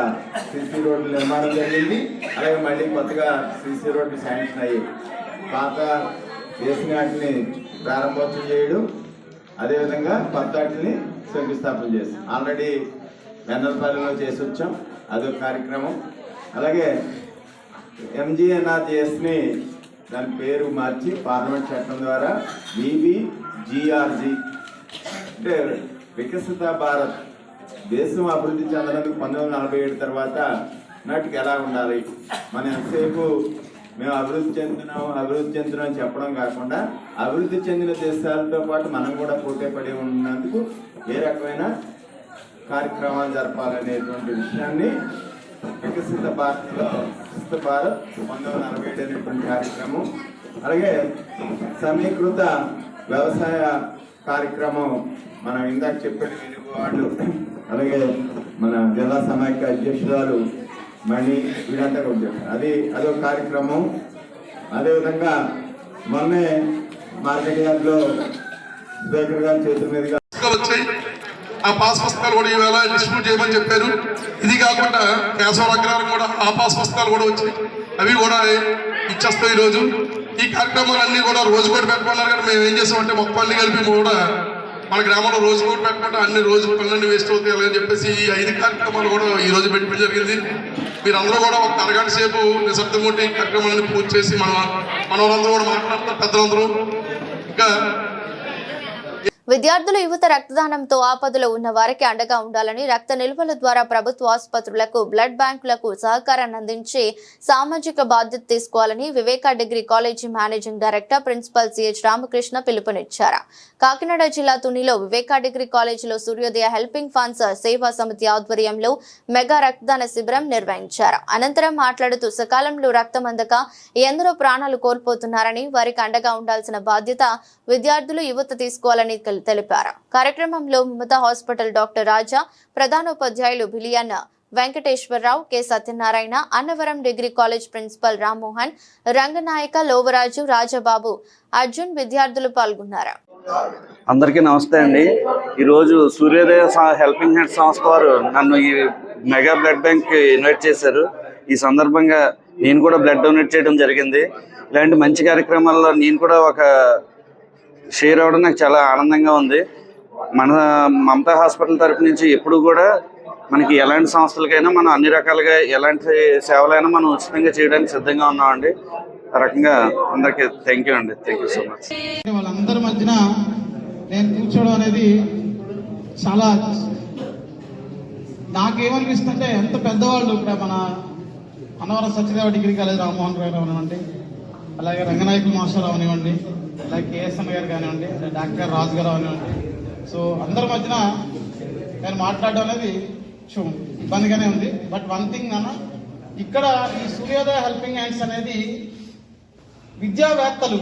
సిసి రోడ్ల నిర్మాణం జరిగింది. అలాగే మళ్ళీ కొత్తగా సిసి రోడ్లు శాంక్షన్ అయ్యి పాత వేసిన వాటిని ప్రారంభోత్సవం చేయడం, అదేవిధంగా కొత్త వాటిని శంకుస్థాపన చేస్తాం. ఆల్రెడీ వెన్నలపల్లిలో చేసి వచ్చాం, అదొక కార్యక్రమం. అలాగే ఎంజీఎన్ఆర్జీఎస్ని దాని పేరు మార్చి పార్లమెంట్ చట్టం ద్వారా బీబీజీఆర్జీ అంటే వికసిత భారత్, దేశం అభివృద్ధి చెందడానికి 1947 తర్వాత నాటికి ఎలా ఉండాలి, మనం ఎంతసేపు మేము అభివృద్ధి చెందుతున్నాం చెప్పడం కాకుండా అభివృద్ధి చెందిన దేశాలతో పాటు మనం కూడా పోటీ పడి ఉన్నందుకు ఏ రకమైన కార్యక్రమాలు జరపాలనేటువంటి విషయాన్ని వికసిత భారత్లో వికసిత భారత్ 1947 అనేటువంటి కార్యక్రమం, అలాగే సమీకృత వ్యవసాయ కార్యక్రమం మనం ఇందాక చెప్పిన వెలుగువాళ్ళు, అలాగే మన జిల్లా సమైక్య అధ్యక్షురాలు మణి వీరంతా కూడా అదొక కార్యక్రమం. అదేవిధంగా మొన్నే మార్కెట్ యార్డ్లో స్పీకర్ గారి చేతుల మీదుగా ఆ పాస్ పుస్తకాలు కూడా ఈవేళ డిస్ట్రిబ్యూట్ చేయమని చెప్పారు. ఇది కాకుండా కేశవ అగ్రహారం కూడా ఆ పాస్ పుస్తకాలు కూడా వచ్చాయి, అవి కూడా ఇచ్చేస్తాం ఈరోజు. ఈ కార్యక్రమాలన్నీ కూడా రోజు కూడా పెట్టుకున్నారు. కానీ మేము ఏం చేసామంటే మొత్తం అన్ని కలిపి కూడా మన గ్రామంలో రోజు కూడా పెట్టుకుంటే అన్ని రోజు పనులన్నీ వేస్ట్ అవుతాయి అని చెప్పేసి ఈ 5 కార్యక్రమాలు కూడా ఈ రోజు పెట్టడం జరిగింది. మీరందరూ కూడా ఒక అరగంట సేపు నిశ్శబ్దం ఉంటే ఈ కార్యక్రమాలను పూర్తి చేసి మనవాళ్ళందరూ కూడా మాట్లాడతారు, పెద్దలందరూ. ఇంకా విద్యార్థులు యువత రక్తదానంతో ఆపదలో ఉన్న వారికి అండగా ఉండాలని రక్త నిల్వల ద్వారా ప్రభుత్వ ఆసుపత్రులకు బ్లడ్ బ్యాంకులకు సహకారాన్ని అందించి సామాజిక బాధ్యత తీసుకోవాలని Viveka degree college managing director principal CH Ramakrishna పిలుపునిచ్చారు. కాకినాడ జిల్లా తునిలో వివేకా డిగ్రీ కాలేజీలో సూర్యోదయ హెల్పింగ్ ఫండ్స్ సేవా సమితి ఆధ్వర్యంలో మెగా రక్తదాన శిబిరం నిర్వహించారు. అనంతరం మాట్లాడుతూ సకాలంలో రక్తం అందక ఎందరో ప్రాణాలు కోల్పోతున్నారని, వారికి అండగా ఉండాల్సిన బాధ్యత విద్యార్థులు యువత తీసుకోవాలని తెలిపారు. కార్యక్రమంలో మమతా హాస్పిటల్ డాక్టర్ రాజా, ప్రధానోపాధ్యాయులు బిలియన్ Venkateswara Rao, K Satyanarayana, Annavaram degree college principal Rammohan, Ranganayaka, Lovaraju, Rajababu, Arjun విద్యార్థులు పాల్గొన్నారు. అందరికీ నమస్తే అండి. ఈరోజు సూర్యోదయ హెల్పింగ్ హ్యాండ్స్ సంస్థ వారు నన్ను ఈ మెగా బ్లడ్ బ్యాంక్ ఇన్వైట్ చేశారు. ఈ సందర్భంగా నేను కూడా బ్లడ్ డొనేట్ చేయడం జరిగింది. ఇలాంటి మంచి కార్యక్రమాల్లో నేను కూడా ఒక షేర్ అవ్వడం నాకు చాలా ఆనందంగా ఉంది. మన మమతా హాస్పిటల్ తరపు నుంచి ఎప్పుడు కూడా మనకి ఎలాంటి సంస్థలకైనా మనం అన్ని రకాలుగా ఎలాంటి సేవలైనా మనం ఉచితంగా చేయడానికి సిద్ధంగా ఉన్నామండి. ఆ రకంగా అందరికీ థ్యాంక్ యూ అండి. Thank you so much. వాళ్ళందరి మధ్యన నేను కూర్చోవడం అనేది చాలా నాకేమనిపిస్తుంటే, ఎంత పెద్దవాళ్ళు ఇక్కడ మన అన్నవరం సత్యదేవ డిగ్రీ కాలేజ్ రామ్మోహన్ రావు అవనివ్వండి, అలాగే రంగనాయకుల మాస్టర్ అవనివ్వండి, అలాగే కేఎస్ఎన్ గారు కానివ్వండి, డాక్టర్ రాజు గారు అవనివ్వండి. సో అందరి మధ్యన నేను మాట్లాడడం అనేది ఇబ్బందిగానే ఉంది. బట్ వన్ థింగ్ అన్న, ఇక్కడ ఈ సూర్యోదయ హెల్పింగ్ హ్యాండ్స్ అనేది విద్యావేత్తలు,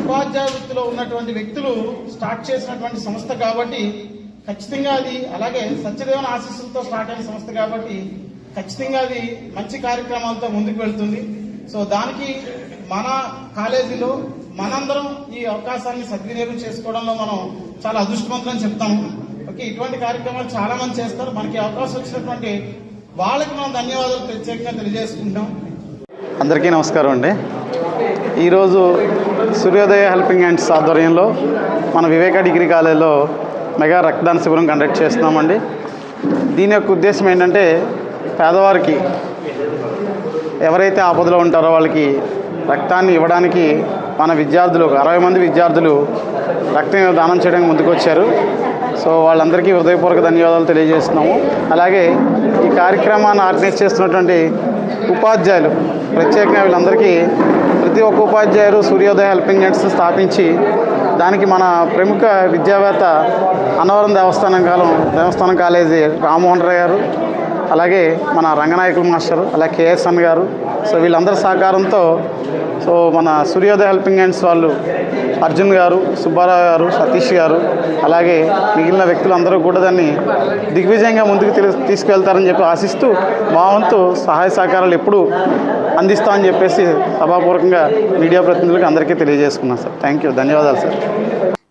ఉపాధ్యాయ వృత్తిలో ఉన్నటువంటి వ్యక్తులు స్టార్ట్ చేసినటువంటి సంస్థ కాబట్టి ఖచ్చితంగా అది, అలాగే సత్యదేవన ఆశీస్సులతో స్టార్ట్ అయిన సంస్థ కాబట్టి ఖచ్చితంగా అది మంచి కార్యక్రమాలతో ముందుకు వెళ్తుంది. సో దానికి మన కాలేజీలో మనందరం ఈ అవకాశాన్ని సద్వినియోగం చేసుకోవడంలో మనం చాలా అదృష్టవంతులని చెప్తాము. ఓకే, ఇటువంటి కార్యక్రమాలు చాలా మంది చేస్తారు. మనకి అవకాశం వచ్చినటువంటి వాళ్ళకి మనం ధన్యవాదాలు ప్రత్యేకంగా తెలియజేసుకుంటాం. అందరికీ నమస్కారం అండి. ఈరోజు సూర్యోదయ హెల్పింగ్ హ్యాండ్స్ ఆధ్వర్యంలో మన వివేకా డిగ్రీ కాలేజీలో మెగా రక్తదాన శిబిరం కండక్ట్ చేస్తున్నామండి. దీని యొక్క ఉద్దేశం ఏంటంటే, పేదవారికి ఎవరైతే ఆపదలో ఉంటారో వాళ్ళకి రక్తాన్ని ఇవ్వడానికి మన విద్యార్థులు 60 మంది విద్యార్థులు రక్తం దానం చేయడానికి ముందుకు వచ్చారు. సో వాళ్ళందరికీ హృదయపూర్వక ధన్యవాదాలు తెలియజేస్తున్నాము. అలాగే ఈ కార్యక్రమాన్ని ఆర్గనైజ్ చేస్తున్నటువంటి ఉపాధ్యాయులు, ప్రత్యేకంగా వీళ్ళందరికీ, ప్రతి ఒక్క ఉపాధ్యాయులు సూర్యోదయ హెల్పింగ్ హ్యాండ్స్ స్థాపించి దానికి మన ప్రముఖ విద్యావేత్త అన్నవరం దేవస్థానం కాలేజీ రామ్మోహన్ రావు గారు, అలాగే మన రంగనాయకుల మాస్టర్, అలాగే కేఎస్ఎన్ గారు, సో వీళ్ళందరి సహకారంతో సో మన సూర్యోదయ హెల్పింగ్ హ్యాండ్స్ వాళ్ళు అర్జున్ గారు, సుబ్బారావు గారు, సతీష్ గారు, అలాగే మిగిలిన వ్యక్తులందరూ కూడా దాన్ని దిగ్విజయంగా ముందుకు తీసుకెళ్తారని చెప్పి ఆశిస్తూ మా వంతు సహాయ సహకారాలు ఎప్పుడు అందిస్తామని చెప్పేసి సభాపూర్వకంగా మీడియా ప్రతినిధులకు అందరికీ తెలియజేసుకున్నాం సార్. థ్యాంక్ యూ, ధన్యవాదాలు సార్.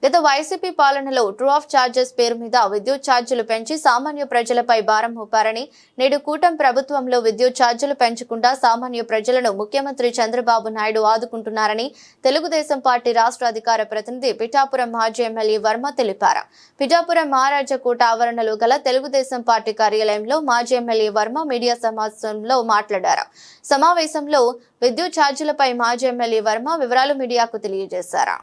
గత వైసీపీ పాలనలో ట్రూ ఆఫ్ ఛార్జెస్ పేరు మీద విద్యుత్ ఛార్జీలు పెంచి సామాన్య ప్రజలపై భారం మోపారని, నేడు కూటమి ప్రభుత్వంలో విద్యుత్ ఛార్జీలు పెంచకుండా సామాన్య ప్రజలను ముఖ్యమంత్రి చంద్రబాబు నాయుడు ఆదుకుంటున్నారని తెలుగుదేశం పార్టీ రాష్ట్ర అధికార ప్రతినిధి పిఠాపురం మాజీ ఎమ్మెల్యే వర్మ తెలిపారు. పిఠాపురం మహారాజకోట ఆవరణలో గల తెలుగుదేశం పార్టీ కార్యాలయంలో మాజీ ఎమ్మెల్యే వర్మ మీడియా సమావేశంలో మాట్లాడారు. సమావేశంలో విద్యుత్ ఛార్జీలపై మాజీ ఎమ్మెల్యే వర్మ వివరాలు మీడియాకు తెలియజేశారు.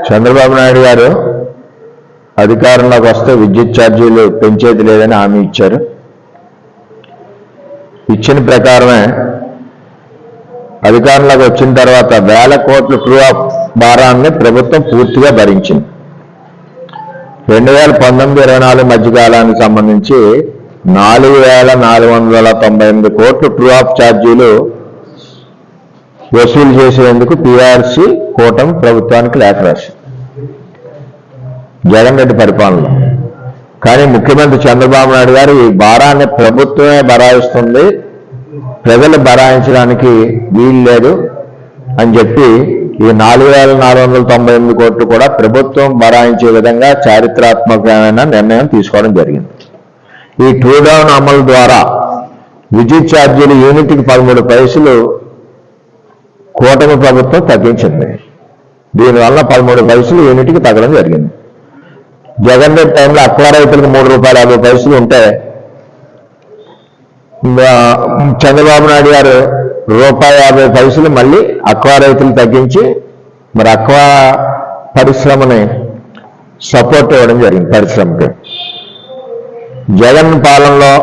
చంద్రబాబు నాయుడు గారు అధికారంలోకి వస్తే విద్యుత్ ఛార్జీలు పెంచేది లేదని హామీ ఇచ్చారు. ఇచ్చిన ప్రకారమే అధికారంలోకి వచ్చిన తర్వాత 1000 కోట్ల ట్రూ ఆఫ్ భారాన్ని ప్రభుత్వం పూర్తిగా భరించింది. 2019-24 మధ్యకాలానికి సంబంధించి 4498 కోట్ల ట్రూ ఆఫ్ ఛార్జీలు వసూలు చేసేందుకు పీఆర్సీ కూటమి ప్రభుత్వానికి లేఖ రాసింది జగన్ రెడ్డి పరిపాలనలో. కానీ ముఖ్యమంత్రి చంద్రబాబు నాయుడు గారు ఈ భారాన్ని ప్రభుత్వమే భరాయిస్తుంది, ప్రజలు భరాయించడానికి వీలు లేదు అని చెప్పి ఈ 4,498 కోట్లు కూడా ప్రభుత్వం భరాయించే విధంగా చారిత్రాత్మకమైన నిర్ణయం తీసుకోవడం జరిగింది. ఈ ట్రూ డౌన్ అమలు ద్వారా విద్యుత్ ఛార్జీలు యూనిట్కి 13 పైసలు కూటమి ప్రభుత్వం తగ్గించింది. దీనివల్ల 13 పైసలు యూనిట్కి తగ్గడం జరిగింది. జగన్ రెడ్డి టైంలో అక్వా రైతులకు ₹3.50 ఉంటే చంద్రబాబు నాయుడు గారు ₹1.50 మళ్ళీ అక్వా రైతులు తగ్గించి మరి అక్వా పరిశ్రమని సపోర్ట్ ఇవ్వడం జరిగింది. పరిశ్రమకి జగన్ పాలనలో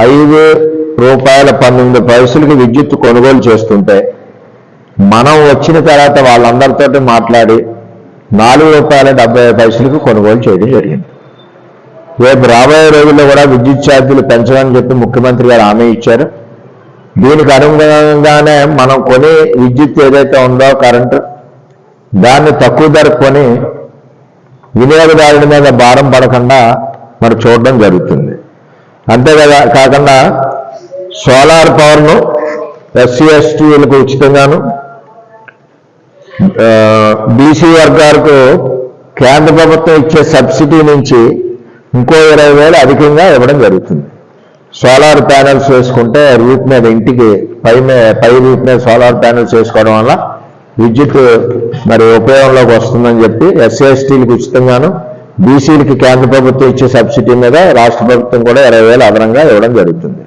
₹5.19 విద్యుత్ కొనుగోలు చేస్తుంటే మనం వచ్చిన తర్వాత వాళ్ళందరితో మాట్లాడి ₹4.70 కొనుగోలు చేయడం జరిగింది. రేపు రాబోయే రోజుల్లో కూడా విద్యుత్ ఛార్జీలు పెంచమని చెప్పి ముఖ్యమంత్రి గారు హామీ ఇచ్చారు. దీనికి అనుగుణంగానే మనం కొని విద్యుత్ ఏదైతే ఉందో కరెంటు దాన్ని తక్కువ ధర కొని వినియోగదారుడి మీద భారం పడకుండా మరి చూడడం జరుగుతుంది. అంతే కదా కాకుండా సోలార్ పవర్ను ఎస్సీ ఎస్టీలకు ఉచితంగాను, బీసీ వర్గాలకు కేంద్ర ప్రభుత్వం ఇచ్చే సబ్సిడీ నుంచి ఇంకో 20,000 అధికంగా ఇవ్వడం జరుగుతుంది. సోలార్ ప్యానెల్స్ వేసుకుంటే రూట్ మీద ఇంటికి పై రూట్ మీద సోలార్ ప్యానెల్స్ వేసుకోవడం వల్ల విద్యుత్ మరి ఉపయోగంలోకి వస్తుందని చెప్పి ఎస్సీ ఎస్టీలకు ఉచితంగాను, బీసీలకి కేంద్ర ప్రభుత్వం ఇచ్చే సబ్సిడీ మీద రాష్ట్ర ప్రభుత్వం కూడా 20,000 అదనంగా ఇవ్వడం జరుగుతుంది.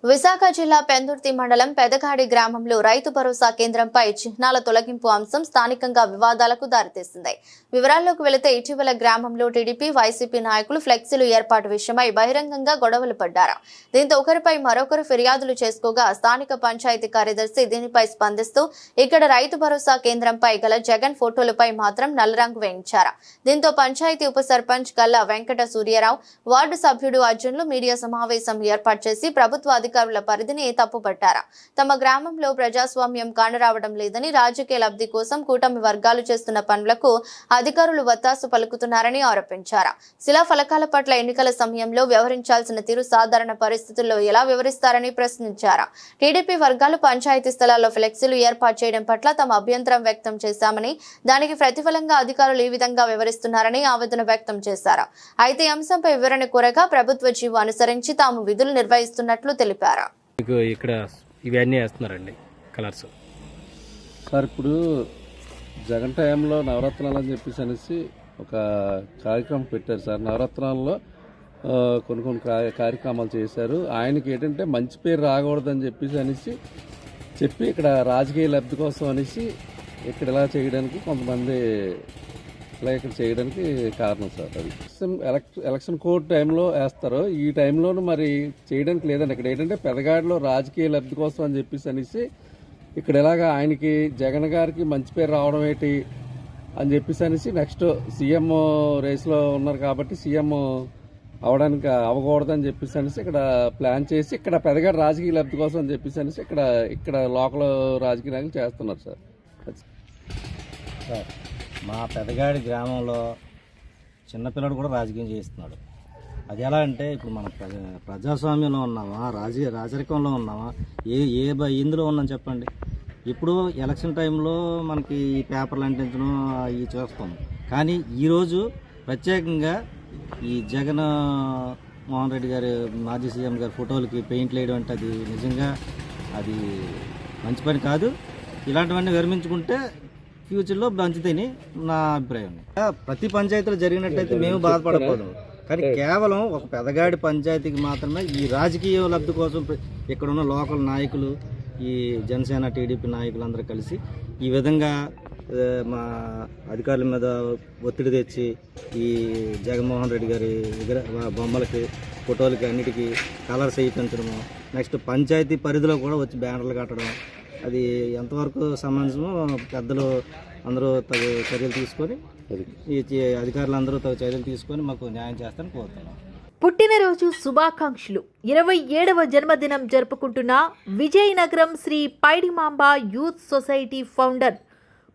విశాఖ జిల్లా పెందుర్తి మండలం పెదగాడి గ్రామంలో రైతు భరోసా కేంద్రంపై చిహ్నాల తొలగింపు అంశం స్థానికంగా వివాదాలకు దారితీసింది. వివరాల్లోకి వెళితే ఇటీవల గ్రామంలో టీడీపీ, వైసీపీ నాయకులు ఫ్లెక్సీలు ఏర్పాటు విషయమై బహిరంగంగా గొడవలు పడ్డారు. దీంతో ఒకరిపై మరొకరు ఫిర్యాదులు చేసుకోగా స్థానిక పంచాయతీ కార్యదర్శి దీనిపై స్పందిస్తూ ఇక్కడ రైతు భరోసా కేంద్రంపై గల జగన్ ఫోటోలపై మాత్రం నల్లరంగు వేయించారు. దీంతో పంచాయతీ ఉప సర్పంచ్ గల్లా వెంకట సూర్యరావు, వార్డు సభ్యుడు అర్జున్లు మీడియా సమావేశం ఏర్పాటు చేసి ప్రభుత్వ అధికారుల పరిధిని తప్పుపట్టారు. తమ గ్రామంలో ప్రజాస్వామ్యం కానరావడం లేదని, రాజకీయ లబ్ధి కోసం కూటమి వర్గాలు చేస్తున్న పనులకు అధికారులు వత్తాసు పలుకుతున్నారని ఆరోపించారు. శిలా ఫలకాల పట్ల ఎన్నికల సమయంలో వ్యవహరించాల్సిన తీరు సాధారణ పరిస్థితుల్లో ఎలా వివరిస్తారని ప్రశ్నించారు. టీడీపీ వర్గాలు పంచాయతీ స్థలాల్లో ఫ్లెక్సీలు ఏర్పాటు చేయడం పట్ల తమ అభ్యంతరం వ్యక్తం చేశామని, దానికి ప్రతిఫలంగా అధికారులు ఈ విధంగా వ్యవహరిస్తున్నారని ఆవేదన వ్యక్తం చేశారు. అయితే ఈ అంశంపై వివరణ కోరగా ప్రభుత్వ జీవో అనుసరించి తాము విధులు నిర్వహిస్తున్నట్లు తెలిపారు. ఇక్కడ ఇవన్నీ వేస్తున్నారండి కలర్స్ సార్. ఇప్పుడు జగన్ టైంలో నవరత్నాలు అని చెప్పేసి అనేసి ఒక కార్యక్రమం పెట్టారు సార్. నవరత్నాల్లో కొన్ని కార్యక్రమాలు చేశారు. ఆయనకి ఏంటంటే మంచి పేరు రాకూడదని చెప్పి చెప్పి ఇక్కడ రాజకీయ లబ్ధి కోసం అనేసి ఇక్కడ ఇలా చేయడానికి కొంతమంది ఇలా ఇక్కడ చేయడానికి కారణం సార్. అది ఎలక్షన్ కోడ్ టైంలో వేస్తారు. ఈ టైంలోనూ మరి చేయడానికి లేదండి. ఇక్కడ ఏంటంటే పెదగాడిలో రాజకీయ లబ్ధి కోసం అని చెప్పేసి ఇక్కడ ఎలాగా ఆయనకి జగన్ గారికి మంచి పేరు రావడం ఏంటి అని చెప్పేసి నెక్స్ట్ సీఎం రేస్లో ఉన్నారు కాబట్టి సీఎం అవడానికి అవ్వకూడదని చెప్పేసి ఇక్కడ ప్లాన్ చేసి ఇక్కడ పెదగాడి రాజకీయ లబ్ధి కోసం అని చెప్పేసి ఇక్కడ లోకల్ రాజకీయ నాయకులు చేస్తున్నారు సార్. మా పెదగాడి గ్రామంలో చిన్నపిల్లడు కూడా రాజకీయం చేస్తున్నాడు. అది ఎలా అంటే ఇప్పుడు మనం ప్రజాస్వామ్యంలో ఉన్నామా, రాజరికంలో ఉన్నామా, ఇందులో ఉన్నాం చెప్పండి. ఇప్పుడు ఎలక్షన్ టైంలో మనకి ఈ పేపర్లు అంటించడం ఇవి చూస్తాం. కానీ ఈరోజు ప్రత్యేకంగా ఈ జగన్ మోహన్ రెడ్డి గారి మాజీ సీఎం గారి ఫోటోలకి పెయింట్లు వేయడం అంటే అది నిజంగా అది మంచి పని కాదు. ఇలాంటివన్నీ విరమించుకుంటే ఫ్యూచర్లో మంచిదని నా అభిప్రాయం. ప్రతి పంచాయతీలో జరిగినట్టయితే మేము బాధపడకూడదు. కానీ కేవలం ఒక పెదగాడి పంచాయతీకి మాత్రమే ఈ రాజకీయ లబ్ధి కోసం ఇక్కడ ఉన్న లోకల్ నాయకులు, ఈ జనసేన టీడీపీ నాయకులందరూ కలిసి ఈ విధంగా మా అధికారుల మీద ఒత్తిడి తెచ్చి ఈ జగన్మోహన్ రెడ్డి గారి బొమ్మలకి, ఫోటోలకి అన్నిటికీ కలర్స్ వేయించడము, నెక్స్ట్ పంచాయతీ పరిధిలో కూడా వచ్చి బ్యానర్లు కట్టడం, అది ఎంతవరకు సమంజసమో పెద్దలు అందరూ తగు చర్యలు తీసుకొని ఈ అధికారులందరూ తగు చర్యలు తీసుకొని మాకు న్యాయం చేస్తారని కోరుతున్నాం. పుట్టినరోజు శుభాకాంక్షలు. 27వ జన్మదినం జరుపుకుంటున్న Vizianagaram Sri Paidimamba youth society founder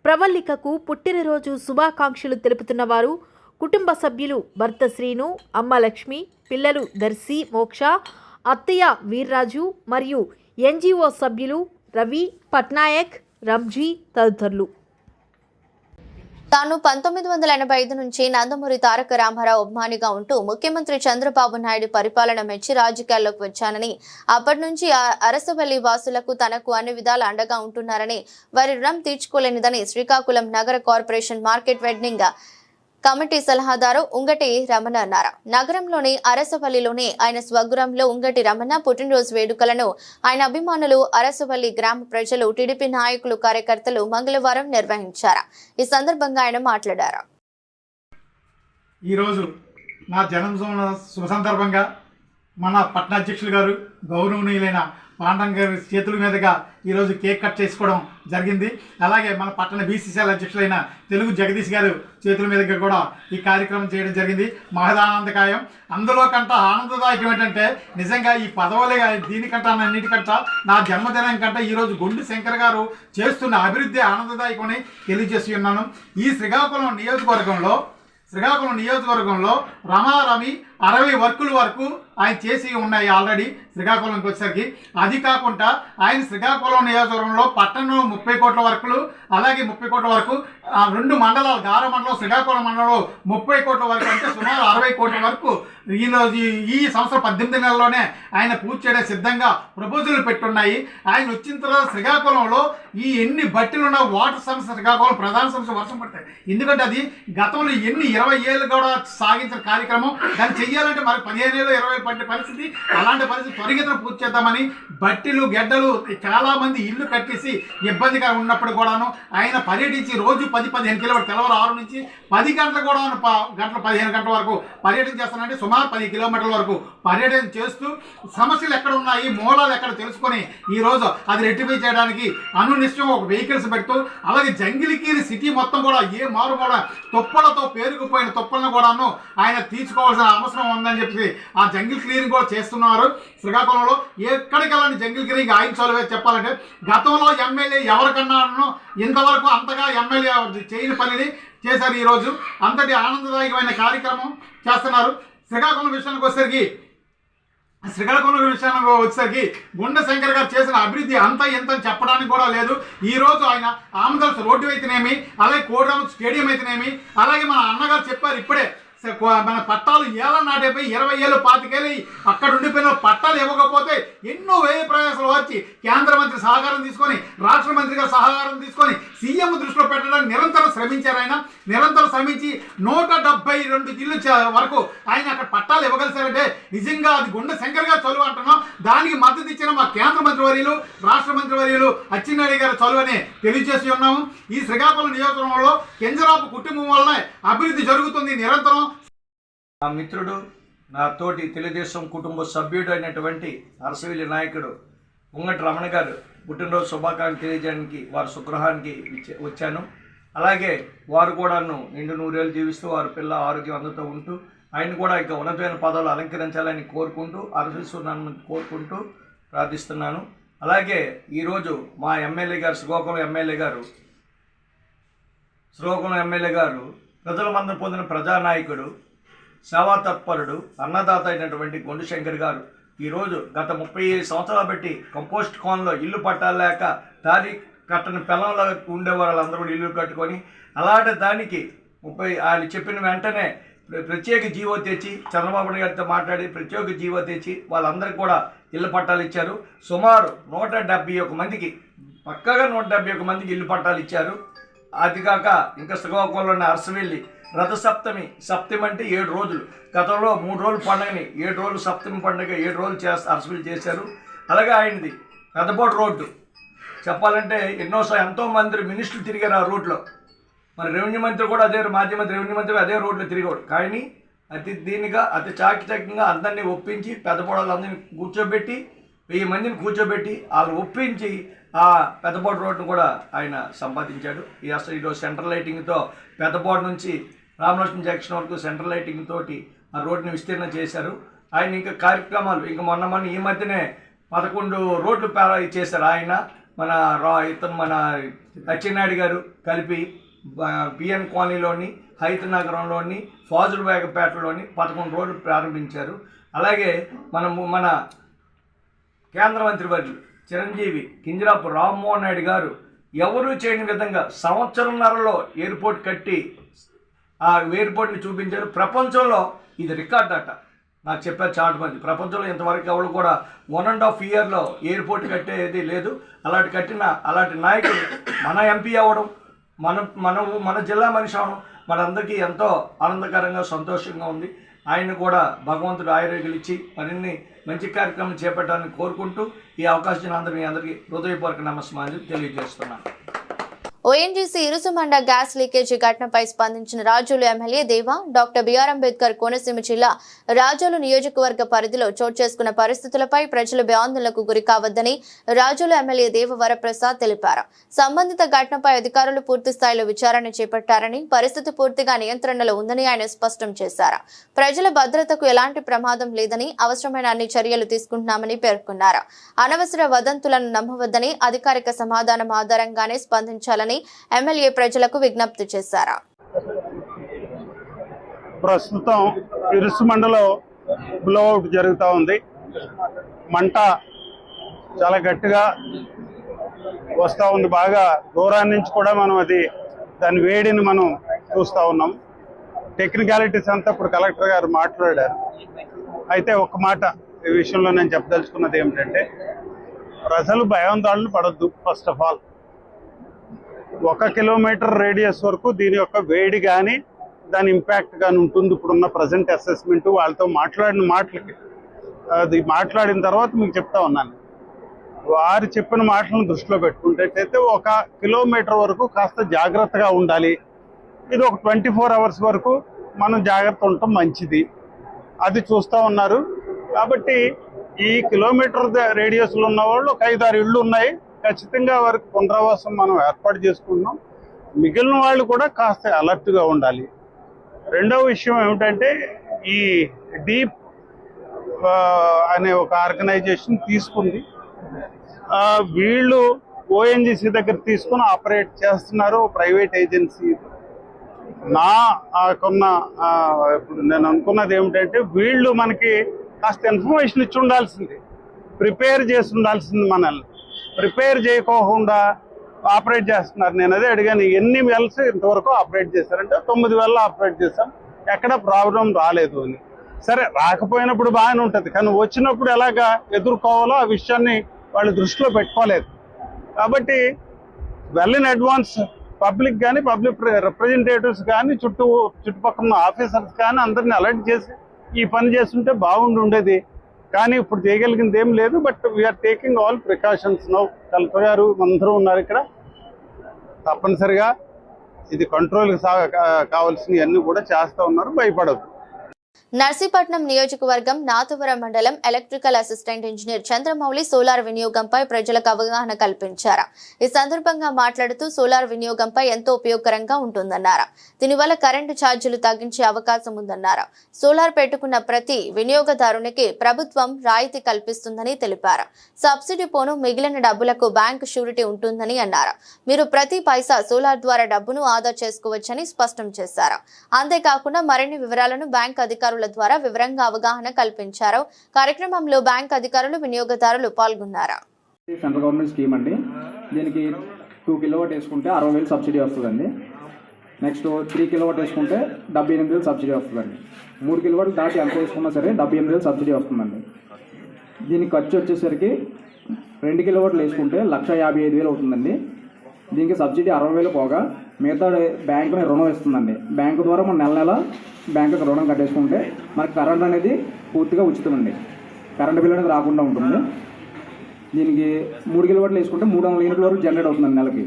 ప్రవల్లికకు పుట్టినరోజు శుభాకాంక్షలు తెలుపుతున్న వారు కుటుంబ సభ్యులు భర్త శ్రీను, అమ్మ లక్ష్మి, పిల్లలు దర్శి, మోక్ష, అత్తయ్య వీర్రాజు మరియు ఎన్జిఓ సభ్యులు రవి, పట్నాయక్, రంజీ తదితరులు. తాను 1985 నుంచి నందమూరి తారక రామారావు అభిమానిగా ఉంటూ ముఖ్యమంత్రి చంద్రబాబు నాయుడు పరిపాలన మెచ్చి రాజకీయాల్లోకి వచ్చానని, అప్పటి నుంచి అరసవల్లి వాసులకు తనకు అన్ని విధాల అండగా ఉంటున్నారని, వారి రుణం తీర్చుకోలేనిదని శ్రీకాకుళం నగర కార్పొరేషన్ మార్కెట్ వెడ్డింగ్ కమిటీ సలహాదారు ఉంగటి రమణ అన్నారు. నగరంలోని అరసవల్లిలోని ఆయన స్వగృహంలో ఉంగటి రమణ పుట్టినరోజు వేడుకలను ఆయన అభిమానులు, అరసవల్లి గ్రామ ప్రజలు, టీడీపీ నాయకులు, కార్యకర్తలు మంగళవారం నిర్వహించారు. ఈ సందర్భంగా ఆయన మాట్లాడారు. ఈరోజు నా జన్మదిన శుభ సందర్భంగా మన పట్టణ అధ్యక్షులు గారు గౌరవనీయులైన పాండన్ గారి చేతుల మీదుగా ఈరోజు కేక్ కట్ చేసుకోవడం జరిగింది. అలాగే మన పట్టణ బీసీసీఎల్ అధ్యక్షులైన తెలుగు జగదీష్ గారు చేతుల మీదుగా కూడా ఈ కార్యక్రమం చేయడం జరిగింది. మహదానందకాయం. అందులో కంట ఆనందదాయకం ఏంటంటే నిజంగా ఈ పదవులే దీనికంట అన్నిటికంట నా జన్మదినం కంటే ఈరోజు గుండు శంకర్ గారు చేస్తున్న అభివృద్ధి ఆనందదాయకమని తెలియజేసి ఉన్నాను. ఈ శ్రీకాకుళం నియోజకవర్గంలో రమారమి 60 వర్కుల వరకు ఆయన చేసి ఉన్నాయి ఆల్రెడీ శ్రీకాకుళంకి వచ్చేసరికి. అది కాకుండా ఆయన శ్రీకాకుళం నియోజకవర్గంలో పట్టణంలో 30 కోట్ల వర్కులు, అలాగే 30 కోట్ల వరకు 2 మండలాలు, గార మండలం, శ్రీకాకుళం మండలంలో 30 కోట్ల వరకు, అంటే సుమారు 60 కోట్ల వరకు ఈ సంవత్సరం 18 నెలల్లోనే ఆయన పూర్తి చేయడానికి సిద్ధంగా ప్రపోజల్ పెట్టున్నాయి. ఆయన వచ్చిన తర్వాత శ్రీకాకుళంలో ఈ ఎన్ని బట్టీలు ఉన్న వాటర్ సమస్య శ్రీకాకుళం ప్రధాన సమస్య వర్షం పడతాయి. ఎందుకంటే అది గతంలో 20 ఏళ్ళు కూడా సాగించిన కార్యక్రమం. దాన్ని చెయ్యాలంటే మరి 15 ఏళ్ళు 20 ఏళ్ళు పట్టే పరిస్థితి. అలాంటి పరిస్థితి త్వరిగతిన పూర్తి చేద్దామని బట్టీలు గెడ్డలు చాలా మంది ఇల్లు కట్టేసి ఇబ్బందిగా ఉన్నప్పుడు కూడాను ఆయన పర్యటించి రోజు 10-15 కిలోమీటర్లు, తెల్లవారు 6 నుంచి 10 గంటలు కూడా 15 గంటల వరకు పర్యటన చేస్తానంటే సుమారు 10 కిలోమీటర్ల వరకు పర్యటన చేస్తూ సమస్యలు ఎక్కడ ఉన్నాయి, మూలాలు ఎక్కడ తెలుసుకొని ఈరోజు అది రెక్టిఫై చేయడానికి అనునిష్టం ఒక వెహికల్స్ పెడుతూ, అలాగే జంగిలికీరి సిటీ మొత్తం కూడా ఏ మారు కూడా తుప్పలతో పేరుకుపోయిన తుప్పలను కూడాను ఆయన తీసుకోవాల్సిన అవసరం ఉందని చెప్పి ఆ జంగిల్ క్లీనింగ్ కూడా చేస్తున్నారు. శ్రీకాకుళంలో ఎక్కడికి వెళ్ళండి జంగిల్ క్లీనింగ్ ఆయన చొలవే చెప్పాలంటే గతంలో ఎమ్మెల్యే ఎవరికన్నాను ఇంతవరకు అంతగా ఎమ్మెల్యే చేయని పనిని చేశారు. ఈరోజు అంతటి ఆనందదాయకమైన కార్యక్రమం చేస్తున్నారు. శ్రీకాకుళం విషయానికి వచ్చేసరికి గుండె శంకర్ గారు చేసిన అభివృద్ధి అంతా ఎంత చెప్పడానికి కూడా లేదు. ఈరోజు ఆయన ఆమదల్స్ రోడ్డు అయితేనేమి, అలాగే కోడిరామ స్టేడియం అయితేనేమి, అలాగే మన అన్నగారు చెప్పారు ఇప్పుడే మన పట్టాలు ఏళ్ళ నాటైపోయి 20 ఏళ్ళు 25 ఏళ్ళు అక్కడ ఉండిపోయిన పట్టాలు ఇవ్వకపోతే ఎన్నో వ్యయ ప్రయాసాలు వచ్చి కేంద్ర మంత్రి సహకారం తీసుకొని, రాష్ట్ర మంత్రి గారు సహకారం తీసుకొని సీఎం దృష్టిలో పెట్టడానికి నిరంతరం శ్రమించారు. ఆయన నిరంతరం శ్రమించి 172 జిల్లు వరకు ఆయన అక్కడ పట్టాలు ఇవ్వగలిసారంటే నిజంగా అది గుండె శంకర్ గారు చదువు అంటున్నాం. దానికి మద్దతు ఇచ్చిన మా కేంద్ర మంత్రి వర్యులు, రాష్ట్ర మంత్రి వర్యులు అచ్చెన్నాయుడు గారు చదువుని తెలియజేసి ఉన్నాము. ఈ శ్రీకాకుళం నియోజకవర్గంలో కెంజరాపు కుటుంబం వల్లనే అభివృద్ధి జరుగుతుంది నిరంతరం. నా మిత్రుడు, నా తోటి తెలుగుదేశం కుటుంబ సభ్యుడు అయినటువంటి అరసవల్లి నాయకుడు ఉంగటి రమణ గారు పుట్టినరోజు శుభాకాంక్షలు తెలియజేయడానికి వారి స్వగృహానికి వచ్చాను. అలాగే వారు కూడాను నిండు 100 ఏళ్ళు జీవిస్తూ వారి పిల్ల ఆరోగ్యం అందరితో ఉంటూ ఆయన కూడా ఇంకా ఉన్నతమైన పదవులు అలంకరించాలని కోరుకుంటూ ఆశీస్సులను కోరుకుంటూ ప్రార్థిస్తున్నాను. అలాగే ఈరోజు మా ఎమ్మెల్యే గారు శ్రీకాకుళం ఎమ్మెల్యే గారు ప్రజల మందం పొందిన ప్రజానాయకుడు, సేవా తత్పరుడు, అన్నదాత అయినటువంటి గుండు శంకర్ గారు ఈరోజు గత 35 సంవత్సరాలు బట్టి కంపోస్ట్ కాలనీలో ఇల్లు పట్టాలు లేక దారి కట్టని పిల్లల్లో ఉండే వాళ్ళందరూ కూడా ఇల్లు కట్టుకొని అలాంటి దానికి ఆయన చెప్పిన వెంటనే ప్రత్యేక జీవో తెచ్చి చంద్రబాబు నాయుడు గారితో మాట్లాడి ప్రత్యేక జీవో తెచ్చి వాళ్ళందరికీ కూడా ఇల్లు పట్టాలు ఇచ్చారు. సుమారు 171 మందికి, పక్కగా 171 మందికి ఇల్లు పట్టాలు ఇచ్చారు. అది కాక ఇంకా శ్రీకాకుళంలోని అరసవల్లి రథసప్తమి అంటే 7 రోజులు, గతంలో 3 రోజులు పండుగని 7 రోజులు సప్తమి పండుగ 7 రోజులు అరసవల్లి చేశారు. అలాగే ఆయనది పెద్దపోటు రోడ్డు చెప్పాలంటే ఎంతో మంది మినిస్టర్లు తిరిగారు ఆ రోడ్లో. మరి రెవెన్యూ మంత్రి కూడా అదే, మాజీ మంత్రి రెవెన్యూ మంత్రి అదే రోడ్లో తిరిగాడు. కానీ అతి చాకచక్యంగా అందరినీ ఒప్పించి పెద్దపోడాలందరినీ కూర్చోబెట్టి 1000 మందిని కూర్చోబెట్టి వాళ్ళు ఒప్పించి ఆ పెద్దపోటు రోడ్డును కూడా ఆయన సంపాదించాడు. ఈరోజు సెంట్రల్ లైటింగ్తో పెద్దపోటు నుంచి రామలక్ష్మణ జంక్షన్ వరకు సెంట్రల్ లైటింగ్ తోటి ఆ రోడ్డుని విస్తీర్ణం చేశారు. ఆయన ఇంకా కార్యక్రమాలు ఇంకా మొన్న ఈ మధ్యనే 11 రోడ్లు చేశారు ఆయన. మన అచ్చెన్నాయుడు గారు కలిపి బిఎన్ కాలనీలోని, హైత్ నగరంలోని, ఫాజుల్ బేగపేటలోని 11 రోడ్లు ప్రారంభించారు. అలాగే మన కేంద్ర మంత్రి వర్యులు చిరంజీవి కింజరాపు రామ్మోహన్ నాయుడు గారు ఎవరూ చేయని విధంగా సంవత్సరంన్నరలో ఎయిర్పోర్ట్ కట్టి ఆ ఎయిర్పోర్ట్ని చూపించారు. ప్రపంచంలో ఇది రికార్డ్ అట. నాకు చెప్పారు చాలా మంది, ప్రపంచంలో ఇంతవరకు ఎవరు కూడా 1.5 ఇయర్లో ఎయిర్పోర్ట్ కట్టేది లేదు. అలాంటి నాయకుడు మన ఎంపీ అవ్వడం, మన జిల్లా మనిషి అవడం మనందరికీ ఎంతో ఆనందకరంగా సంతోషంగా ఉంది. ఆయన కూడా భగవంతుడు ఆయుర్వేదాలు ఇచ్చి మరిన్ని మంచి కార్యక్రమం చేపట్టాలని కోరుకుంటూ ఈ అవకాశం అందరికీ హృదయపూర్వక నమస్కారం తెలియజేస్తున్నాను. ఓఎన్జీసీ ఇరుసుమండ గ్యాస్ లీకేజీ ఘటనపై స్పందించిన రాజోలు ఎమ్మెల్యే దేవా, డాక్టర్ బిఆర్ అంబేద్కర్ కోనసీమ జిల్లా రాజోలు నియోజకవర్గ పరిధిలో చోటు చేసుకున్న పరిస్థితులపై ప్రజలు భయాందోళనకు గురి కావద్దని రాజోలు ఎమ్మెల్యే దేవ వరప్రసాద్ తెలిపారు. సంబంధిత ఘటనపై అధికారులు పూర్తి స్థాయిలో విచారణ చేపట్టారని, పరిస్థితి పూర్తిగా నియంత్రణలో ఉందని ఆయన స్పష్టం చేశారు. ప్రజల భద్రతకు ఎలాంటి ప్రమాదం లేదని, అవసరమైన అన్ని చర్యలు తీసుకుంటున్నామని పేర్కొన్నారు. అనవసర వదంతులను నమ్మవద్దని, అధికారిక సమాధానం ఆధారంగానే స్పందించాలని ఎమ్మెల్యే ప్రజలకు విజ్ఞప్తి చేశారు. ప్రస్తుతం ఇరుసుమండలో బ్లోఅవుట్ జరుగుతూ ఉంది. మంట చాలా గట్టిగా వస్తూ ఉంది. బాగా దూరాన్ని నుంచి కూడా మనం దాని వేడిని మనం చూస్తూ ఉన్నాం. టెక్నికాలిటీస్ అంతా ఇప్పుడు కలెక్టర్ గారు మాట్లాడారు. అయితే ఒక మాట ఈ విషయంలో నేను చెప్పదలుచుకున్నది ఏమిటంటే, ప్రజలు భయాందోళన పడొద్దు. First of all 1 kilometre radius వరకు దీని యొక్క వేడి కానీ దాని ఇంపాక్ట్ కానీ ఉంటుంది. ఇప్పుడున్న ప్రజెంట్ అసెస్మెంట్ వాళ్ళతో మాట్లాడిన మాటలకి అది మాట్లాడిన తర్వాత మీకు చెప్తా ఉన్నాను. వారు చెప్పిన మాటలను దృష్టిలో పెట్టుకుంటే 1 కిలోమీటర్ వరకు కాస్త జాగ్రత్తగా ఉండాలి. ఇది ఒక 24 అవర్స్ వరకు మనం జాగ్రత్త ఉండటం మంచిది. అది చూస్తూ ఉన్నారు. కాబట్టి ఈ కిలోమీటర్ రేడియస్లో ఉన్న వాళ్ళు ఒక 5-6 ఇళ్ళు ఉన్నాయి. ఖచ్చితంగా వారికి పునరావాసం మనం ఏర్పాటు చేసుకుంటున్నాం. మిగిలిన వాళ్ళు కూడా కాస్త అలర్ట్గా ఉండాలి. రెండవ విషయం ఏమిటంటే, ఈ డీప్ అనే ఒక ఆర్గనైజేషన్ తీసుకుంది. వీళ్ళు ఓఎన్జీసీ దగ్గర తీసుకుని ఆపరేట్ చేస్తున్నారు, ప్రైవేట్ ఏజెన్సీ. ఇప్పుడు నేను అనుకున్నది ఏమిటంటే, వీళ్ళు మనకి కాస్త ఇన్ఫర్మేషన్ ఇచ్చి ఉండాల్సింది, ప్రిపేర్ చేసి ఉండాల్సింది. మనల్ని ప్రిపేర్ చేయకోకుండా ఆపరేట్ చేస్తున్నారు. నేను అదే అడిగాను, ఎన్ని వెల్స్ ఇంతవరకు ఆపరేట్ చేశారంటే 9 వెల్ ఆపరేట్ చేశాం, ఎక్కడ ప్రాబ్లం రాలేదు అని. సరే, రాకపోయినప్పుడు బాగానే ఉంటుంది, కానీ వచ్చినప్పుడు ఎలాగా ఎదుర్కోవాలో ఆ విషయాన్ని వాళ్ళు దృష్టిలో పెట్టుకోలేదు. కాబట్టి వెల్ ఇన్ అడ్వాన్స్ పబ్లిక్ కానీ, పబ్లిక్ రిప్రజెంటేటివ్స్ కానీ, చుట్టుపక్కల ఆఫీసర్స్ కానీ అందరినీ అలర్ట్ చేసి ఈ పని చేస్తుంటే బాగుండేది. కానీ ఇప్పుడు చేయగలిగింది ఏం లేదు. But we are taking all precautions now. Collector గారు అందరూ ఉన్నారు ఇక్కడ. తప్పనిసరిగా ఇది కంట్రోల్కి కావాల్సినవి అన్నీ కూడా చేస్తూ ఉన్నారు. భయపడదు. నర్సీపట్నం నియోజకవర్గం నాతవరం మండలం electrical assistant engineer Chandramouli solar వినియోగంపై ప్రజలకు అవగాహన కల్పించారు. ఈ సందర్భంగా మాట్లాడుతూ సోలార్ వినియోగంపై ఎంతో ఉపయోగకరంగా ఉంటుందన్నారు. దీనివల్ల కరెంటు ఛార్జీలు తగ్గించే అవకాశం ఉందన్నారు. సోలార్ పెట్టుకున్న ప్రతి వినియోగదారునికి ప్రభుత్వం రాయితీ కల్పిస్తుందని తెలిపారు. సబ్సిడీ పోను మిగిలిన డబ్బులకు బ్యాంకు షూరిటీ ఉంటుందని అన్నారు. మీరు ప్రతి పైసా సోలార్ ద్వారా డబ్బును ఆదా చేసుకోవచ్చని స్పష్టం చేశారు. అంతేకాకుండా మరిన్ని వివరాలను బ్యాంక్ అధికారుల ద్వారా వివరంగా అవగాహన కల్పించారు. కార్యక్రమంలో బ్యాంక్ అధికారులు, వినియోగదారులు పాల్గొన్నారు. సెంట్రల్ గవర్నమెంట్ స్కీమ్ అండి. దీనికి 2 కిలోవాట్ వేసుకుంటే 60,000 సబ్సిడీ వస్తుందండి. నెక్స్ట్ 3 కిలోవాట్ వేసుకుంటే 78,000 సబ్సిడీ వస్తుందండి. 3 కిలోవాట్లు దాటి ఎంత వేసుకున్నా సరే 78,000 సబ్సిడీ వస్తుందండి. దీనికి ఖర్చు వచ్చేసరికి 2 కిలోవాట్లు వేసుకుంటే 1,55,000 అవుతుందండి. దీనికి సబ్సిడీ 60,000 పోగా మిగతా బ్యాంకుని రుణం ఇస్తుందండి. బ్యాంకు ద్వారా మనం నెల బ్యాంకుకి రుణం కట్టేసుకుంటే మనకి కరెంట్ అనేది పూర్తిగా ఉచితమండి. కరెంట్ బిల్ అనేది రాకుండా ఉంటుంది. దీనికి 3 కిలోవాట్లు వేసుకుంటే 300 యూనిట్ల వరకు జనరేట్ అవుతుందండి నెలకి.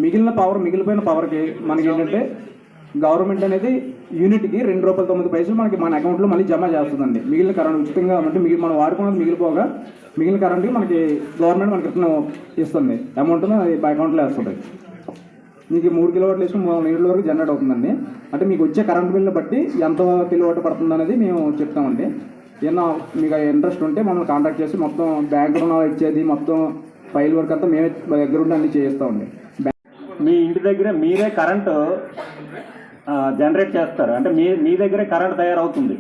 మిగిలిపోయిన పవర్కి మనకి ఏంటంటే గవర్నమెంట్ అనేది యూనిట్కి ₹2.09 మనకి మన అకౌంట్లో మళ్ళీ జమ చేస్తుందండి. మిగిలిన కరెంట్ ఉచితంగా అంటే మనం వాడుకున్నది మిగిలిపోగా మిగిలిన కరెంట్కి మనకి గవర్నమెంట్ మనకి రిటర్న్ ఇస్తుంది. అమౌంట్ అది అకౌంట్లో వేస్తుంది. మీకు 3 కిలోవాట్లు వేసుకుని 300 యూనిట్ల వరకు జనరేట్ అవుతుందండి. అంటే మీకు వచ్చే కరెంట్ బిల్ని బట్టి ఎంత కిలోవాట్ పడుతుంది అనేది మేము చెప్తామండి. ఏమన్నా మీకు ఇంట్రెస్ట్ ఉంటే మమ్మల్ని కాంటాక్ట్ చేసి మొత్తం బ్యాంక్ రుణాలు ఇచ్చేది మొత్తం ఫైల్ వర్క్ అంతా మేమే దగ్గర ఉండి అన్ని చేస్తామండి. మీ ఇంటి దగ్గర మీరే కరెంటు జనరేట్ చేస్తారు, అంటే మీ దగ్గరే కరెంట్ తయారవుతుంది.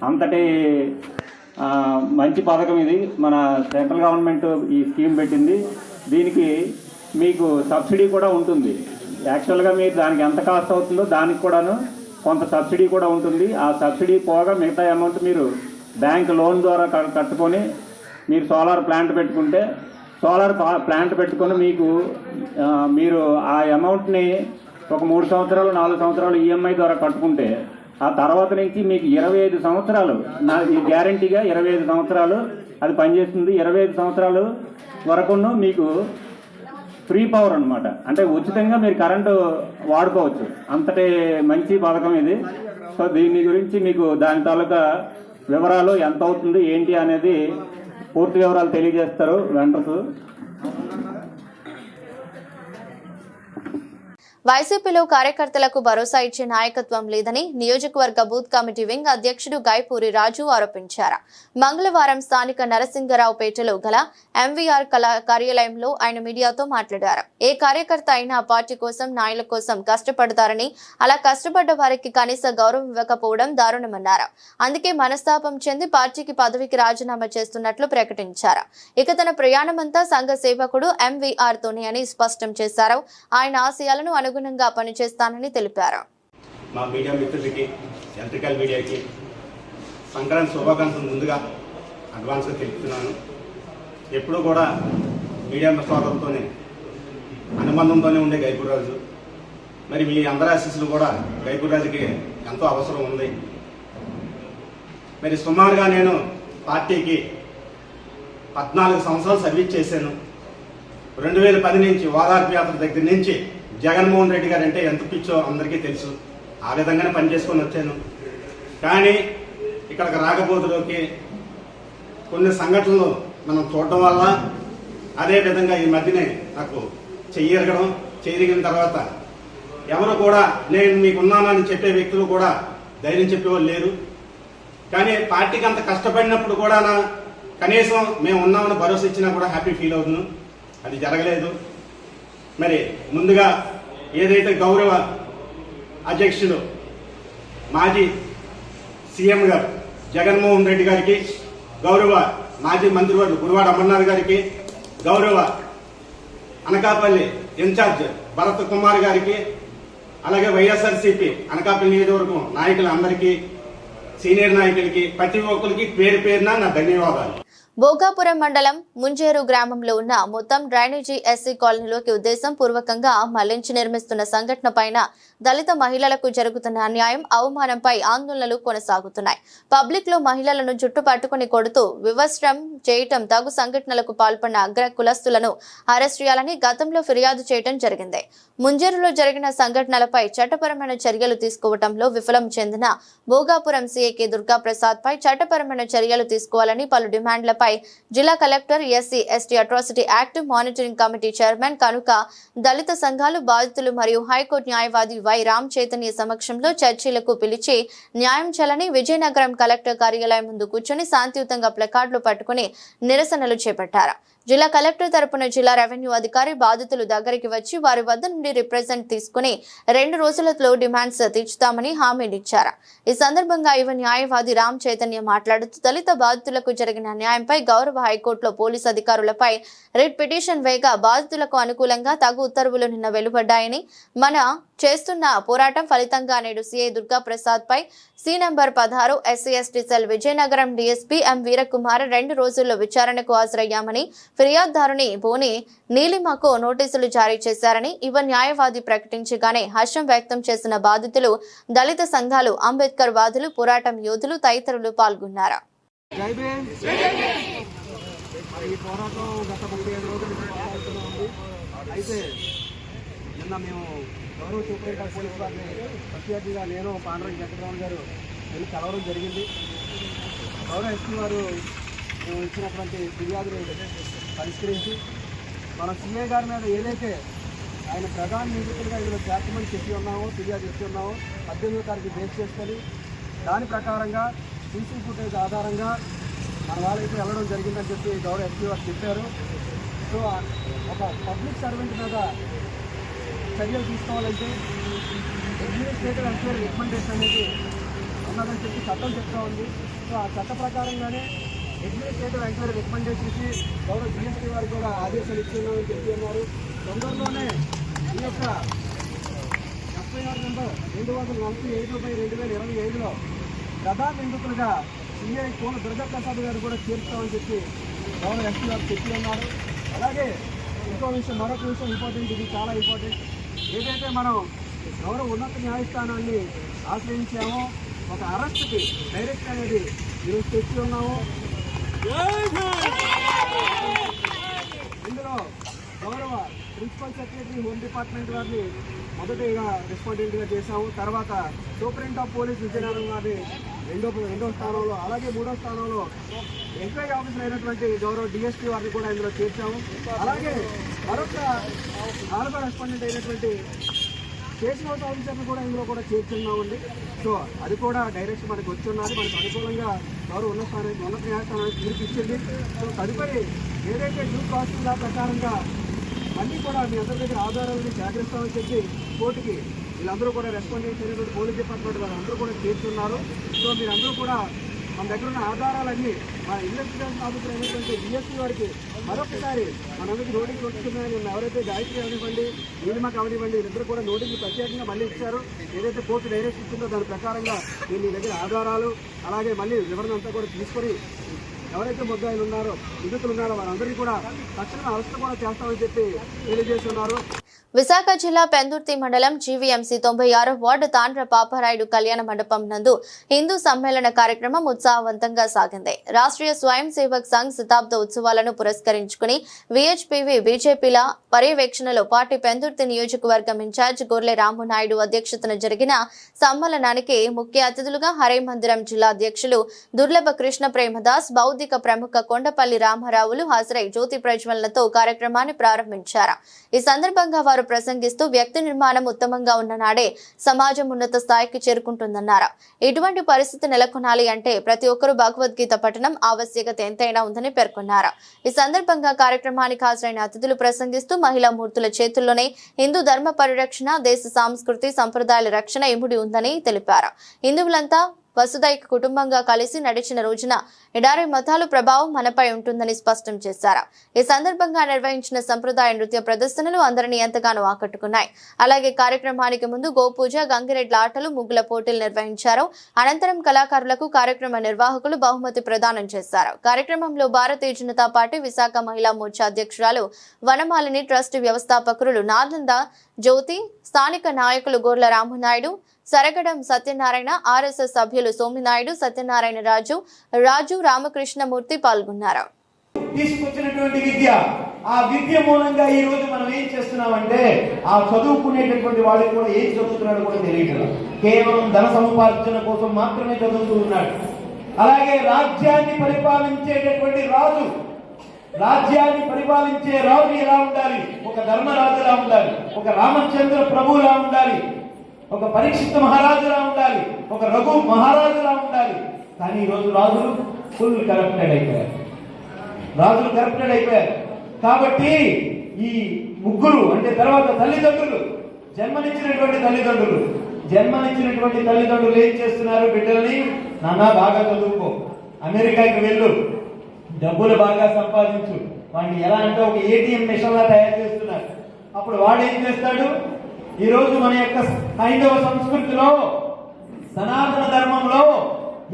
అంతటి మంచి పథకం ఇది. మన సెంట్రల్ గవర్నమెంట్ ఈ స్కీమ్ పెట్టింది. దీనికి మీకు సబ్సిడీ కూడా ఉంటుంది. యాక్చువల్గా మీరు దానికి ఎంత కాస్ట్ అవుతుందో దానికి కూడాను కొంత సబ్సిడీ కూడా ఉంటుంది. ఆ సబ్సిడీ పోగా మిగతా అమౌంట్ మీరు బ్యాంక్ లోన్ ద్వారా కట్టుకొని మీరు సోలార్ ప్లాంట్ పెట్టుకుంటే మీరు ఆ అమౌంట్ని ఒక 3 సంవత్సరాలు 4 సంవత్సరాలు ఈఎంఐ ద్వారా కట్టుకుంటే ఆ తర్వాత నుంచి మీకు 25 సంవత్సరాలు ఈ గ్యారంటీగా 25 సంవత్సరాలు అది పనిచేస్తుంది. 25 సంవత్సరాలు వరకును మీకు ఫ్రీ పవర్ అనమాట. అంటే ఉచితంగా మీరు కరెంటు వాడుకోవచ్చు. అంతటి మంచి పథకం ఇది. సో దీని గురించి మీకు దాని తాలూకా వివరాలు ఎంత అవుతుంది ఏంటి అనేది పూర్తి వివరాలు తెలియజేస్తారు వెంటర్స్. వైసీపీలో కార్యకర్తలకు భరోసా ఇచ్చే నాయకత్వం లేదని నియోజకవర్గ బూత్ కమిటీ వింగ్ అధ్యక్షుడు గైపూరి రాజు ఆరోపించారు. మంగళవారం స్థానిక నరసింగరావుపేటలో గల ఎంవీఆర్ కార్యాలయంలో ఆయన మీడియాతో మాట్లాడారు. ఏ కార్యకర్త అయినా పార్టీ కోసం నాయకుల కోసం కష్టపడతారని, అలా కష్టపడ్డ వారికి కనీస గౌరవం ఇవ్వకపోవడం దారుణమన్నారు. అందుకే మనస్తాపం చెంది పార్టీకి పదవికి రాజీనామా చేస్తున్నట్లు ప్రకటించారు. ఇక తన ప్రయాణమంతా సంఘ సేవకుడు ఎంవీఆర్ తోనే అని స్పష్టం చేశారు. ఆయన ఆశయాలను అనుగుణంగా పనిచేస్తానని తెలిపారు. మా మీడియా మిత్రులకి, ఎలక్ట్రికల్ మీడియాకి సంక్రాంతి శుభాకాంక్షలు ముందుగా అడ్వాన్స్గా తెలుపుతున్నాను. ఎప్పుడూ కూడా మీడియా సోదరులతోనే అనుబంధంతోనే ఉండే గైపూర్రాజు. మరి మీ అందరి ఆశీస్సులు కూడా గైపూర్రాజుకి ఎంతో అవసరం ఉంది. మరి సుమారుగా నేను పార్టీకి 14 సంవత్సరాలు సర్వీస్ చేశాను. 2010 నుంచి ఓదార్పు యాత్ర దగ్గర నుంచి జగన్మోహన్ రెడ్డి గారు అంటే ఎంత పిచ్చో అందరికీ తెలుసు. ఆ విధంగానే పనిచేసుకొని వచ్చాను. కానీ ఇక్కడికి రాకపోతులోకి కొన్ని సంఘటనలు మనం చూడటం వల్ల, అదేవిధంగా ఈ మధ్యనే నాకు చెయ్యరగిన తర్వాత ఎవరు కూడా నేను మీకున్నానని చెప్పే వ్యక్తులు కూడా ధైర్యం చెప్పేవాళ్ళు లేరు. కానీ పార్టీకి అంత కష్టపడినప్పుడు కూడా కనీసం మేము ఉన్నామని భరోసా ఇచ్చినా కూడా హ్యాపీ ఫీల్ అవుతున్నాను. అది జరగలేదు. మరి ముందుగా ఏదైతే గౌరవ అధ్యక్షులు మాజీ సీఎం గారు జగన్మోహన్ రెడ్డి గారికి, గౌరవ మాజీ మంత్రివర్యులు గుడివాడ అమర్నాథ్ గారికి, గౌరవ అనకాపల్లి ఇన్ఛార్జ్ భరత్ కుమార్ గారికి, అలాగే వైఎస్ఆర్సీపీ అనకాపల్లి నియోజకవర్గం నాయకులందరికీ, సీనియర్ నాయకులకి, ప్రతి ఒక్కరికి పేరు పేరున నా ధన్యవాదాలు. భోగాపురం మండలం ముంజేరు గ్రామంలో ఉన్న మొత్తం డ్రైనేజీ ఎస్సీ కాలనీలోకి ఉద్దేశం పూర్వకంగా మళ్లించి నిర్మిస్తున్న సంఘటన పైన దళిత మహిళలకు జరుగుతున్న అన్యాయం, అవమానంపై ఆందోళనలు కొనసాగుతున్నాయి. పబ్లిక్ లో మహిళలను జుట్టు పట్టుకుని కొడుతూ వివస్త్రం చేయటం, తగు సంఘటనలకు పాల్పడిన అగ్ర కులస్తులను అరెస్ట్ చేయాలని గతంలో ఫిర్యాదు చేయడం జరిగింది. ముంజేరులో జరిగిన సంఘటనలపై చట్టపరమైన చర్యలు తీసుకోవడంలో విఫలం చెందిన భోగాపురం సీఏకే దుర్గా ప్రసాద్ పై చట్టపరమైన చర్యలు తీసుకోవాలని పలు డిమాండ్లపై జిల్లా collector, SC ST atrocity act monitoring committee chairman కనుక దళిత సంఘాలు, బాధితులు మరియు హైకోర్టు న్యాయవాది వై రామ్ చైతన్య సమక్షంలో చర్చలకు పిలిచి న్యాయం చేయాలని విజయనగరం కలెక్టర్ కార్యాలయం ముందు కూర్చొని శాంతియుతంగా ప్లకార్డులు పట్టుకుని నిరసనలు చేపట్టారు. జిల్లా కలెక్టర్ తరపున జిల్లా రెవెన్యూ అధికారి బాధితులు దగ్గరికి వచ్చి వారి వద్ద నుండి రిప్రజెంట్ తీసుకుని 2 రోజులలో డిమాండ్స్ తీర్చుతామని హామీనిచ్చారు. ఈ సందర్భంగా యువ న్యాయవాది రామ్ చైతన్య మాట్లాడుతూ దళిత బాధితులకు జరిగిన అన్యాయంపై గౌరవ హైకోర్టులో పోలీసు అధికారులపై రిట్ పిటిషన్ వేయగా బాధితులకు అనుకూలంగా తగు ఉత్తర్వులు నిన్న వెలువడ్డాయని, మన చేస్తున్న పోరాటం ఫలితంగా నేడు సీఐ దుర్గా ప్రసాద్ పై C number 16 SC ST cell Vizianagaram DSP M Veerakumar 2 రోజుల్లో విచారణకు హాజరయ్యామని, ఫిర్యాదుదారుని బోని నీలిమకు నోటీసులు జారీ చేశారని యువ న్యాయవాది ప్రకటించగానే హర్షం వ్యక్తం చేసిన బాధితులు, దళిత సంఘాలు, అంబేద్కర్ వాదులు, పోరాటం యోధులు తదితరులు పాల్గొన్నారు. గౌరవ సూపరింటెండెంట్ పోలీస్ వారిని ప్రత్యర్థిగా నేను పాండ్రంగి వెంకటరామన్ గారు వెళ్ళి కలవడం జరిగింది. గౌరవ ఎస్పీ వారు మేము ఇచ్చినటువంటి ఫిర్యాదులు పరిష్కరించి మన సీఏ గారి మీద ఏదైతే ఆయన ప్రధాన నిందితులుగా ఇందులో చేర్చమని చెప్పి ఉన్నామో, ఫిర్యాదు ఇచ్చి ఉన్నామో 18వ తారీఖు బేస్ చేసుకొని దాని ప్రకారంగా సీసీ ఫుటేజ్ ఆధారంగా మన వాళ్ళైతే వెళ్ళడం జరిగిందని చెప్పి గౌరవ ఎస్పీ వారు చెప్పారు. సో ఒక పబ్లిక్ సర్వెంట్ మీద చర్యలు తీసుకోవాలంటే అడ్మినిస్ట్రేటివ్ ఎంక్వైరీ రికమెండేషన్ అనేది ఉన్నదని చెప్పి చట్టం చెప్తా ఉంది. సో ఆ చట్ట ప్రకారంగానే అడ్మినిస్ట్రేటివ్ ఎంక్వైరీ రికమెండ్ చేసి గౌరవ జిఎస్టీ వారికి కూడా ఆదేశాలు ఇచ్చున్నామని చెప్పి ఉన్నారు. తొందరలోనే ఈ యొక్క FIR నెంబర్ 247/2025లో ప్రధాన నిందితులుగా సిఐ కోన దుర్గాప్రసాద్ గారు కూడా చేర్చుతామని చెప్పి గౌరవ ఎస్పీ గారు చెప్పి ఉన్నారు. అలాగే మరొక విషయం ఇంపార్టెంట్, ఇది చాలా ఇంపార్టెంట్. ఏదైతే మనం గౌరవ ఉన్నత న్యాయస్థానాన్ని ఆశ్రయించామో ఒక అరెస్ట్కి డైరెక్ట్ అనేది ఈరోజు తెచ్చి ఉన్నాము. ఇందులో గౌరవ ప్రిన్సిపల్ సెక్రటరీ హోమ్ డిపార్ట్మెంట్ గారిని మొదటిగా రెస్పాండెంట్గా చేశాము. తర్వాత సూపరింటెండెంట్ ఆఫ్ పోలీస్ విజయనగరం గారిని రెండో స్థానంలో, అలాగే 3వ స్థానంలో ఎంక్వైరీ ఆఫీసర్ అయినటువంటి గౌరవ డిఎస్పీ వారిని కూడా ఇందులో చేర్చాము. అలాగే మరొక 4వ రెస్పాండెంట్ అయినటువంటి స్టేషన్ హౌస్ ఆఫీసర్ని కూడా ఇందులో కూడా చేర్చున్నామండి. సో అది కూడా డైరెక్ట్ మనకు వచ్చి ఉన్నది. మనకు అనుకూలంగా గౌరవ ఉన్నత న్యాయస్థానానికి తీర్పు ఇచ్చింది. సో తదుపరి ఏదైతే డ్యూ ప్రాసెస్ లా ప్రకారంగా మళ్ళీ కూడా మీ అందరి దగ్గర ఆధారాలను సేకరిస్తామని చెప్పి కోర్టుకి వీళ్ళందరూ కూడా రెస్పాండెంట్స్ అయినటువంటి పోలీస్ డిపార్ట్మెంట్ వారు అందరూ కూడా చేస్తున్నారు. సో మీరందరూ కూడా మన దగ్గర ఉన్న ఆధారాలన్నీ మన ఇన్వెస్టిగేషన్ ఆఫీసర్ అయినటువంటి డిఎస్పీ వారికి మరొకసారి మనందరికీ నోటీస్ వస్తున్నాయని ఎవరైతే గాయత్రి అవనివ్వండి, నీలిమకు అవనివ్వండి, వీళ్ళిద్దరు కూడా నోటీసులు ప్రత్యేకంగా మళ్ళీ ఇచ్చారు. ఏదైతే కోర్టు డైరెక్ట్ ఇచ్చిందో దాని ప్రకారంగా మీ దగ్గర ఆధారాలు అలాగే మళ్ళీ వివరణ అంతా కూడా తీసుకొని ఎవరైతే ముద్దాయిలు ఉన్నారో నిందితులు ఉన్నారో వారందరినీ కూడా తక్షణమే అరెస్ట్ కూడా చేస్తామని చెప్పి తెలియజేస్తున్నారు. విశాఖ జిల్లా పెందుర్తి మండలం జీవీఎంసీ 96వ వార్డు తాండ్ర పాపారాయుడు కళ్యాణ మండపం నందు హిందూ సమ్మేళన కార్యక్రమం ఉత్సాహవంతంగా సాగింది. రాష్ట్రీయ స్వయం సేవక్ సంఘ్ శతాబ్ద ఉత్సవాలను పురస్కరించుకుని విహెచ్పివి బీజేపీల పర్యవేక్షణలో పార్టీ పెందుర్తి నియోజకవర్గం ఇన్ఛార్జ్ గొర్లె రామునాయుడు అధ్యక్షతన జరిగిన సమ్మేళనానికి ముఖ్య అతిథులుగా హరే మందిరం జిల్లా అధ్యక్షులు దుర్లభ కృష్ణ ప్రేమదాస్, బౌద్ధిక ప్రముఖ కొండపల్లి రామారావులు హాజరై జ్యోతి ప్రజ్వలనతో కార్యక్రమాన్ని ప్రారంభించారు. ఈ సందర్భంగా వారు ప్రసంగిస్తూ వ్యక్తి నిర్మాణం ఉత్తమంగా ఉన్న నాడే సమాజం ఉన్నత స్థాయికి చేరుకుంటుందన్నారు. ఇటువంటి పరిస్థితి నెలకొనాలి అంటే ప్రతి ఒక్కరూ భగవద్గీత పఠనం ఆవశ్యకత ఎంతైనా ఉందని పేర్కొన్నారు. ఈ సందర్భంగా కార్యక్రమానికి హాజరైన అతిథులు ప్రసంగిస్తూ మహిళా మూర్తుల చేతుల్లోనే హిందూ ధర్మ పరిరక్షణ, దేశ సంస్కృతి సంప్రదాయాల రక్షణ ఇముడి ఉందని తెలిపారు. హిందువులంతా వసుదైక కుటుంబంగా కలిసి నడిచిన రోజున ఎడారి మతాల ప్రభావం మనపై ఉంటుందని స్పష్టం చేశారు. ఈ సందర్భంగా నిర్వహించిన సంప్రదాయ నృత్య ప్రదర్శనలు అందరినీ ఎంతగానో ఆకట్టుకున్నాయి. అలాగే కార్యక్రమానికి ముందు గోపూజ, గంగిరెడ్ల ఆటలు, ముగ్గుల పోటీలు నిర్వహించారు. అనంతరం కళాకారులకు కార్యక్రమ నిర్వాహకులు బహుమతి ప్రదానం చేశారు. కార్యక్రమంలో భారతీయ జనతా పార్టీ విశాఖ మహిళా మోర్చా అధ్యక్షురాలు వనమాలిని, ట్రస్ట్ వ్యవస్థాపకులు నార్లంద జ్యోతి, స్థానిక నాయకులు గొర్ల రామనాయుడు, సరగడం సత్యనారాయణ, ఆర్ఎస్ఎస్ సభ్యులు సోమినాయుడు, సత్యనారాయణ రాజు, రామకృష్ణమూర్తి పాల్గొన్నారు. తీసుకొచ్చినటువంటి విద్య, ఆ విద్య మూలంగా ఈ రోజు మనం ఏం చేస్తున్నామంటే ఆ చదువుకునేటటువంటి వాడికి కూడా ఏం చదువుతున్నాడు కూడా తెలియదు. కేవలం ధన సముపార్జన కోసం మాత్రమే చదువుతూ ఉన్నాడు. అలాగే రాజ్యాన్ని పరిపాలించేటటువంటి రాజు ఎలా ఉండాలి? ఒక ధర్మరాజులా ఉండాలి, ఒక రామచంద్ర ప్రభువులా ఉండాలి, ఒక పరీక్షిత్ మహారాజులా ఉండాలి, ఒక రఘు మహారాజులా ఉండాలి. కానీ ఈరోజు రాజులు ఫుల్ కరప్టెడ్ అయిపోయారు. కాబట్టి ఈ ముగ్గురు అంటే తర్వాత తల్లిదండ్రులు జన్మనిచ్చినటువంటి తల్లిదండ్రులు ఏం చేస్తున్నారు? బిడ్డల్ని నాన్న బాగా చదువుకో, అమెరికాకి వెళ్ళు, డబ్బులు బాగా సంపాదించు, వాడిని ఎలా అంటే ఒక ఏటీఎం మిషన్ లా తయారు చేస్తున్నారు. అప్పుడు వాడు ఏం చేస్తాడు? ఈ రోజు మన యొక్క హైందవ సంస్కృతిలో, సనాతన ధర్మంలో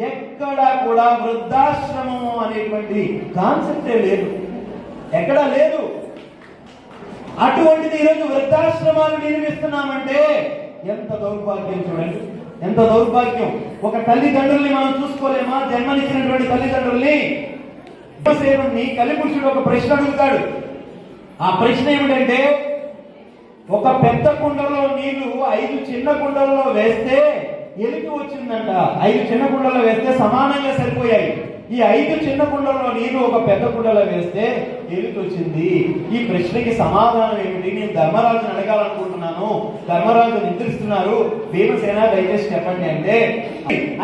ఎక్కడా కూడా వృద్ధాశ్రమం అనేటువంటి కాన్సెప్టే లేదు, ఎక్కడా లేదు. అటువంటిది ఈరోజు వృద్ధాశ్రమాలు నిర్మిస్తున్నామంటే ఎంత దౌర్భాగ్యం చూడండి, ఎంత దౌర్భాగ్యం. ఒక తల్లిదండ్రుల్ని మనం చూసుకోలేమా? జన్మనిచ్చినటువంటి తల్లిదండ్రుల్ని. కలిపురుషుడు ఒక ప్రశ్న అడుగుతాడు. ఆ ప్రశ్న ఏమిటంటే, ఒక పెద్ద కుండలో నీళ్లు 5 చిన్న కుండల్లో వేస్తే ఎలుక వచ్చిందంట. 5 చిన్న కుండలో వేస్తే సమానంగా సరిపోయాయి. ఈ 5 చిన్న కుండల్లో నీళ్లు ఒక పెద్ద కుండలో వేస్తే ఎలుక వచ్చింది. ఈ ప్రశ్నకి సమాధానం ఏమిటి? నేను ధర్మరాజుని అడగాలనుకుంటున్నాను, ధర్మరాజు నిద్రిస్తున్నారు, భీమసేన దయచేసి చెప్పండి అంటే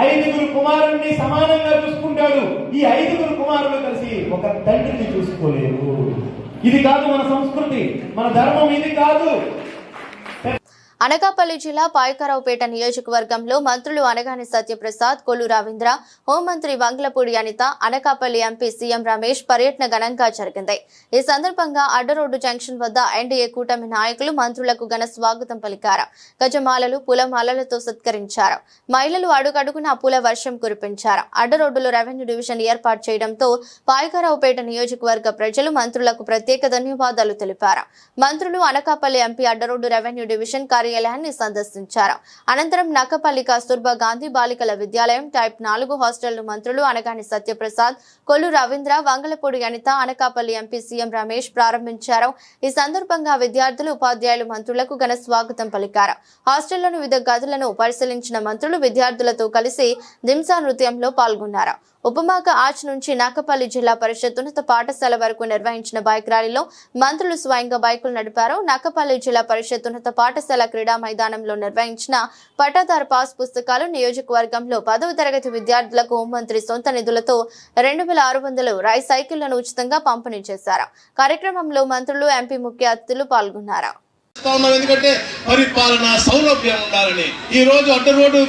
5 కుమారుల్ని సమానంగా చూసుకుంటాడు. ఈ 5 కుమారులు కలిసి ఒక తండ్రిని చూసుకోలేరు. ఇది కాదు మన సంస్కృతి, మన ధర్మం ఇది కాదు. అనకాపల్లి జిల్లా పాయకరావుపేట నియోజకవర్గంలో మంత్రులు అనగాని సత్యప్రసాద్, కొల్లు రవీంద్ర, హోంమంత్రి వంగలపూడి అనిత, అనకాపల్లి ఎంపీ సీఎం రమేష్ పర్యటన ఘనంగా జరిగింది. ఈ సందర్భంగా అడ్డరోడ్డు జంక్షన్ వద్ద ఎన్డీఏ కూటమి నాయకులు మంత్రులకు ఘన స్వాగతం పలికారు. గజమాలలు, పూలమాలలతో సత్కరించారు. మహిళలు అడుగడుగునా పూల వర్షం కురిపించారు. అడ్డరోడ్డులో రెవెన్యూ డివిజన్ ఏర్పాటు చేయడంతో పాయకరావుపేట నియోజకవర్గ ప్రజలు మంత్రులకు ప్రత్యేక ధన్యవాదాలు తెలిపారు. మంత్రులు Anakapalli MP Addaroad revenue division కార్యాలయాన్ని సందర్శించారు. అనంతరం నక్కపల్లి కస్తూర్బా గాంధీ బాలికల విద్యాలయం టైప్ 4 హాస్టల్ మంత్రులు అనగాని సత్యప్రసాద్, కొల్లు రవీంద్ర, వంగలపూడి అనిత, అనకాపల్లి ఎంపీ సీఎం రమేష్ ప్రారంభించారు. ఈ సందర్భంగా విద్యార్థులు, ఉపాధ్యాయులు మంత్రులకు ఘన స్వాగతం పలికారు. హాస్టల్లోని వివిధ గదులను పరిశీలించిన మంత్రులు విద్యార్థులతో కలిసి దింసా నృత్యంలో పాల్గొన్నారు. ఉపమాక ఆర్చ్ నుంచి నక్కపల్లి జిల్లా పరిషత్ ఉన్నత పాఠశాల వరకు నిర్వహించిన బైక్ ర్యాలీలో మంత్రులు స్వయంగా బైకులు నడిపారు. నక్కపల్లి జిల్లా పరిషత్ ఉన్నత పాఠశాల క్రీడా మైదానంలో నిర్వహించిన పట్టాదారు పాస్ పుస్తకాలు నియోజకవర్గంలో 10వ తరగతి విద్యార్థులకు హోంమంత్రి సొంత నిధులతో 2600 రైస్ సైకిళ్లను ఉచితంగా పంపిణీ చేశారు. కార్యక్రమంలో మంత్రులు, ఎంపీ ముఖ్య అతిథులు పాల్గొన్నారు. ఎందుకంటే పరిపాలన సౌలభ్యం ఉండాలని. ఈ రోజు అడ్డ రోడ్డు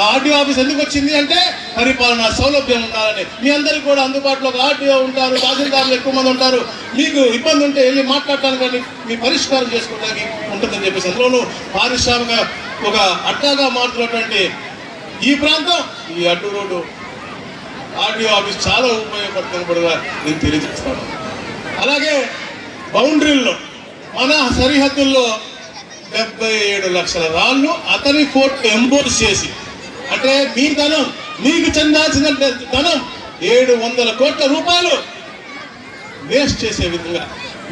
ఆర్డీఓ ఆఫీస్ ఎందుకు వచ్చింది అంటే పరిపాలన సౌలభ్యం ఉండాలని. మీ అందరికీ కూడా అందుబాటులో ఒక ఆర్డీఓ ఉంటారు, తహసీల్దారులు ఎక్కువ మంది ఉంటారు. మీకు ఇబ్బంది ఉంటే వెళ్ళి మాట్లాడటానికి కానీ మీ పరిష్కారం చేసుకోవడానికి ఉంటుందని చెప్పేసి అందులోనూ పారిశ్రామిక ఒక అడ్డాగా మారుతున్నటువంటి ఈ ప్రాంతం, ఈ అడ్డు రోడ్డు ఆర్డీఓ ఆఫీస్ చాలా ఉపయోగపడుతుంది కూడా నేను తెలియజేస్తాను. అలాగే బౌండరీల్లో మన సరిహద్దుల్లో 77 లక్షల రాళ్ళు అతని ఫోటో ఎంబోర్స్ చేసి, అంటే మీ ధనం, మీకు చెందాల్సిన ధనం 700 కోట్ల రూపాయలు వేస్ట్ చేసే విధంగా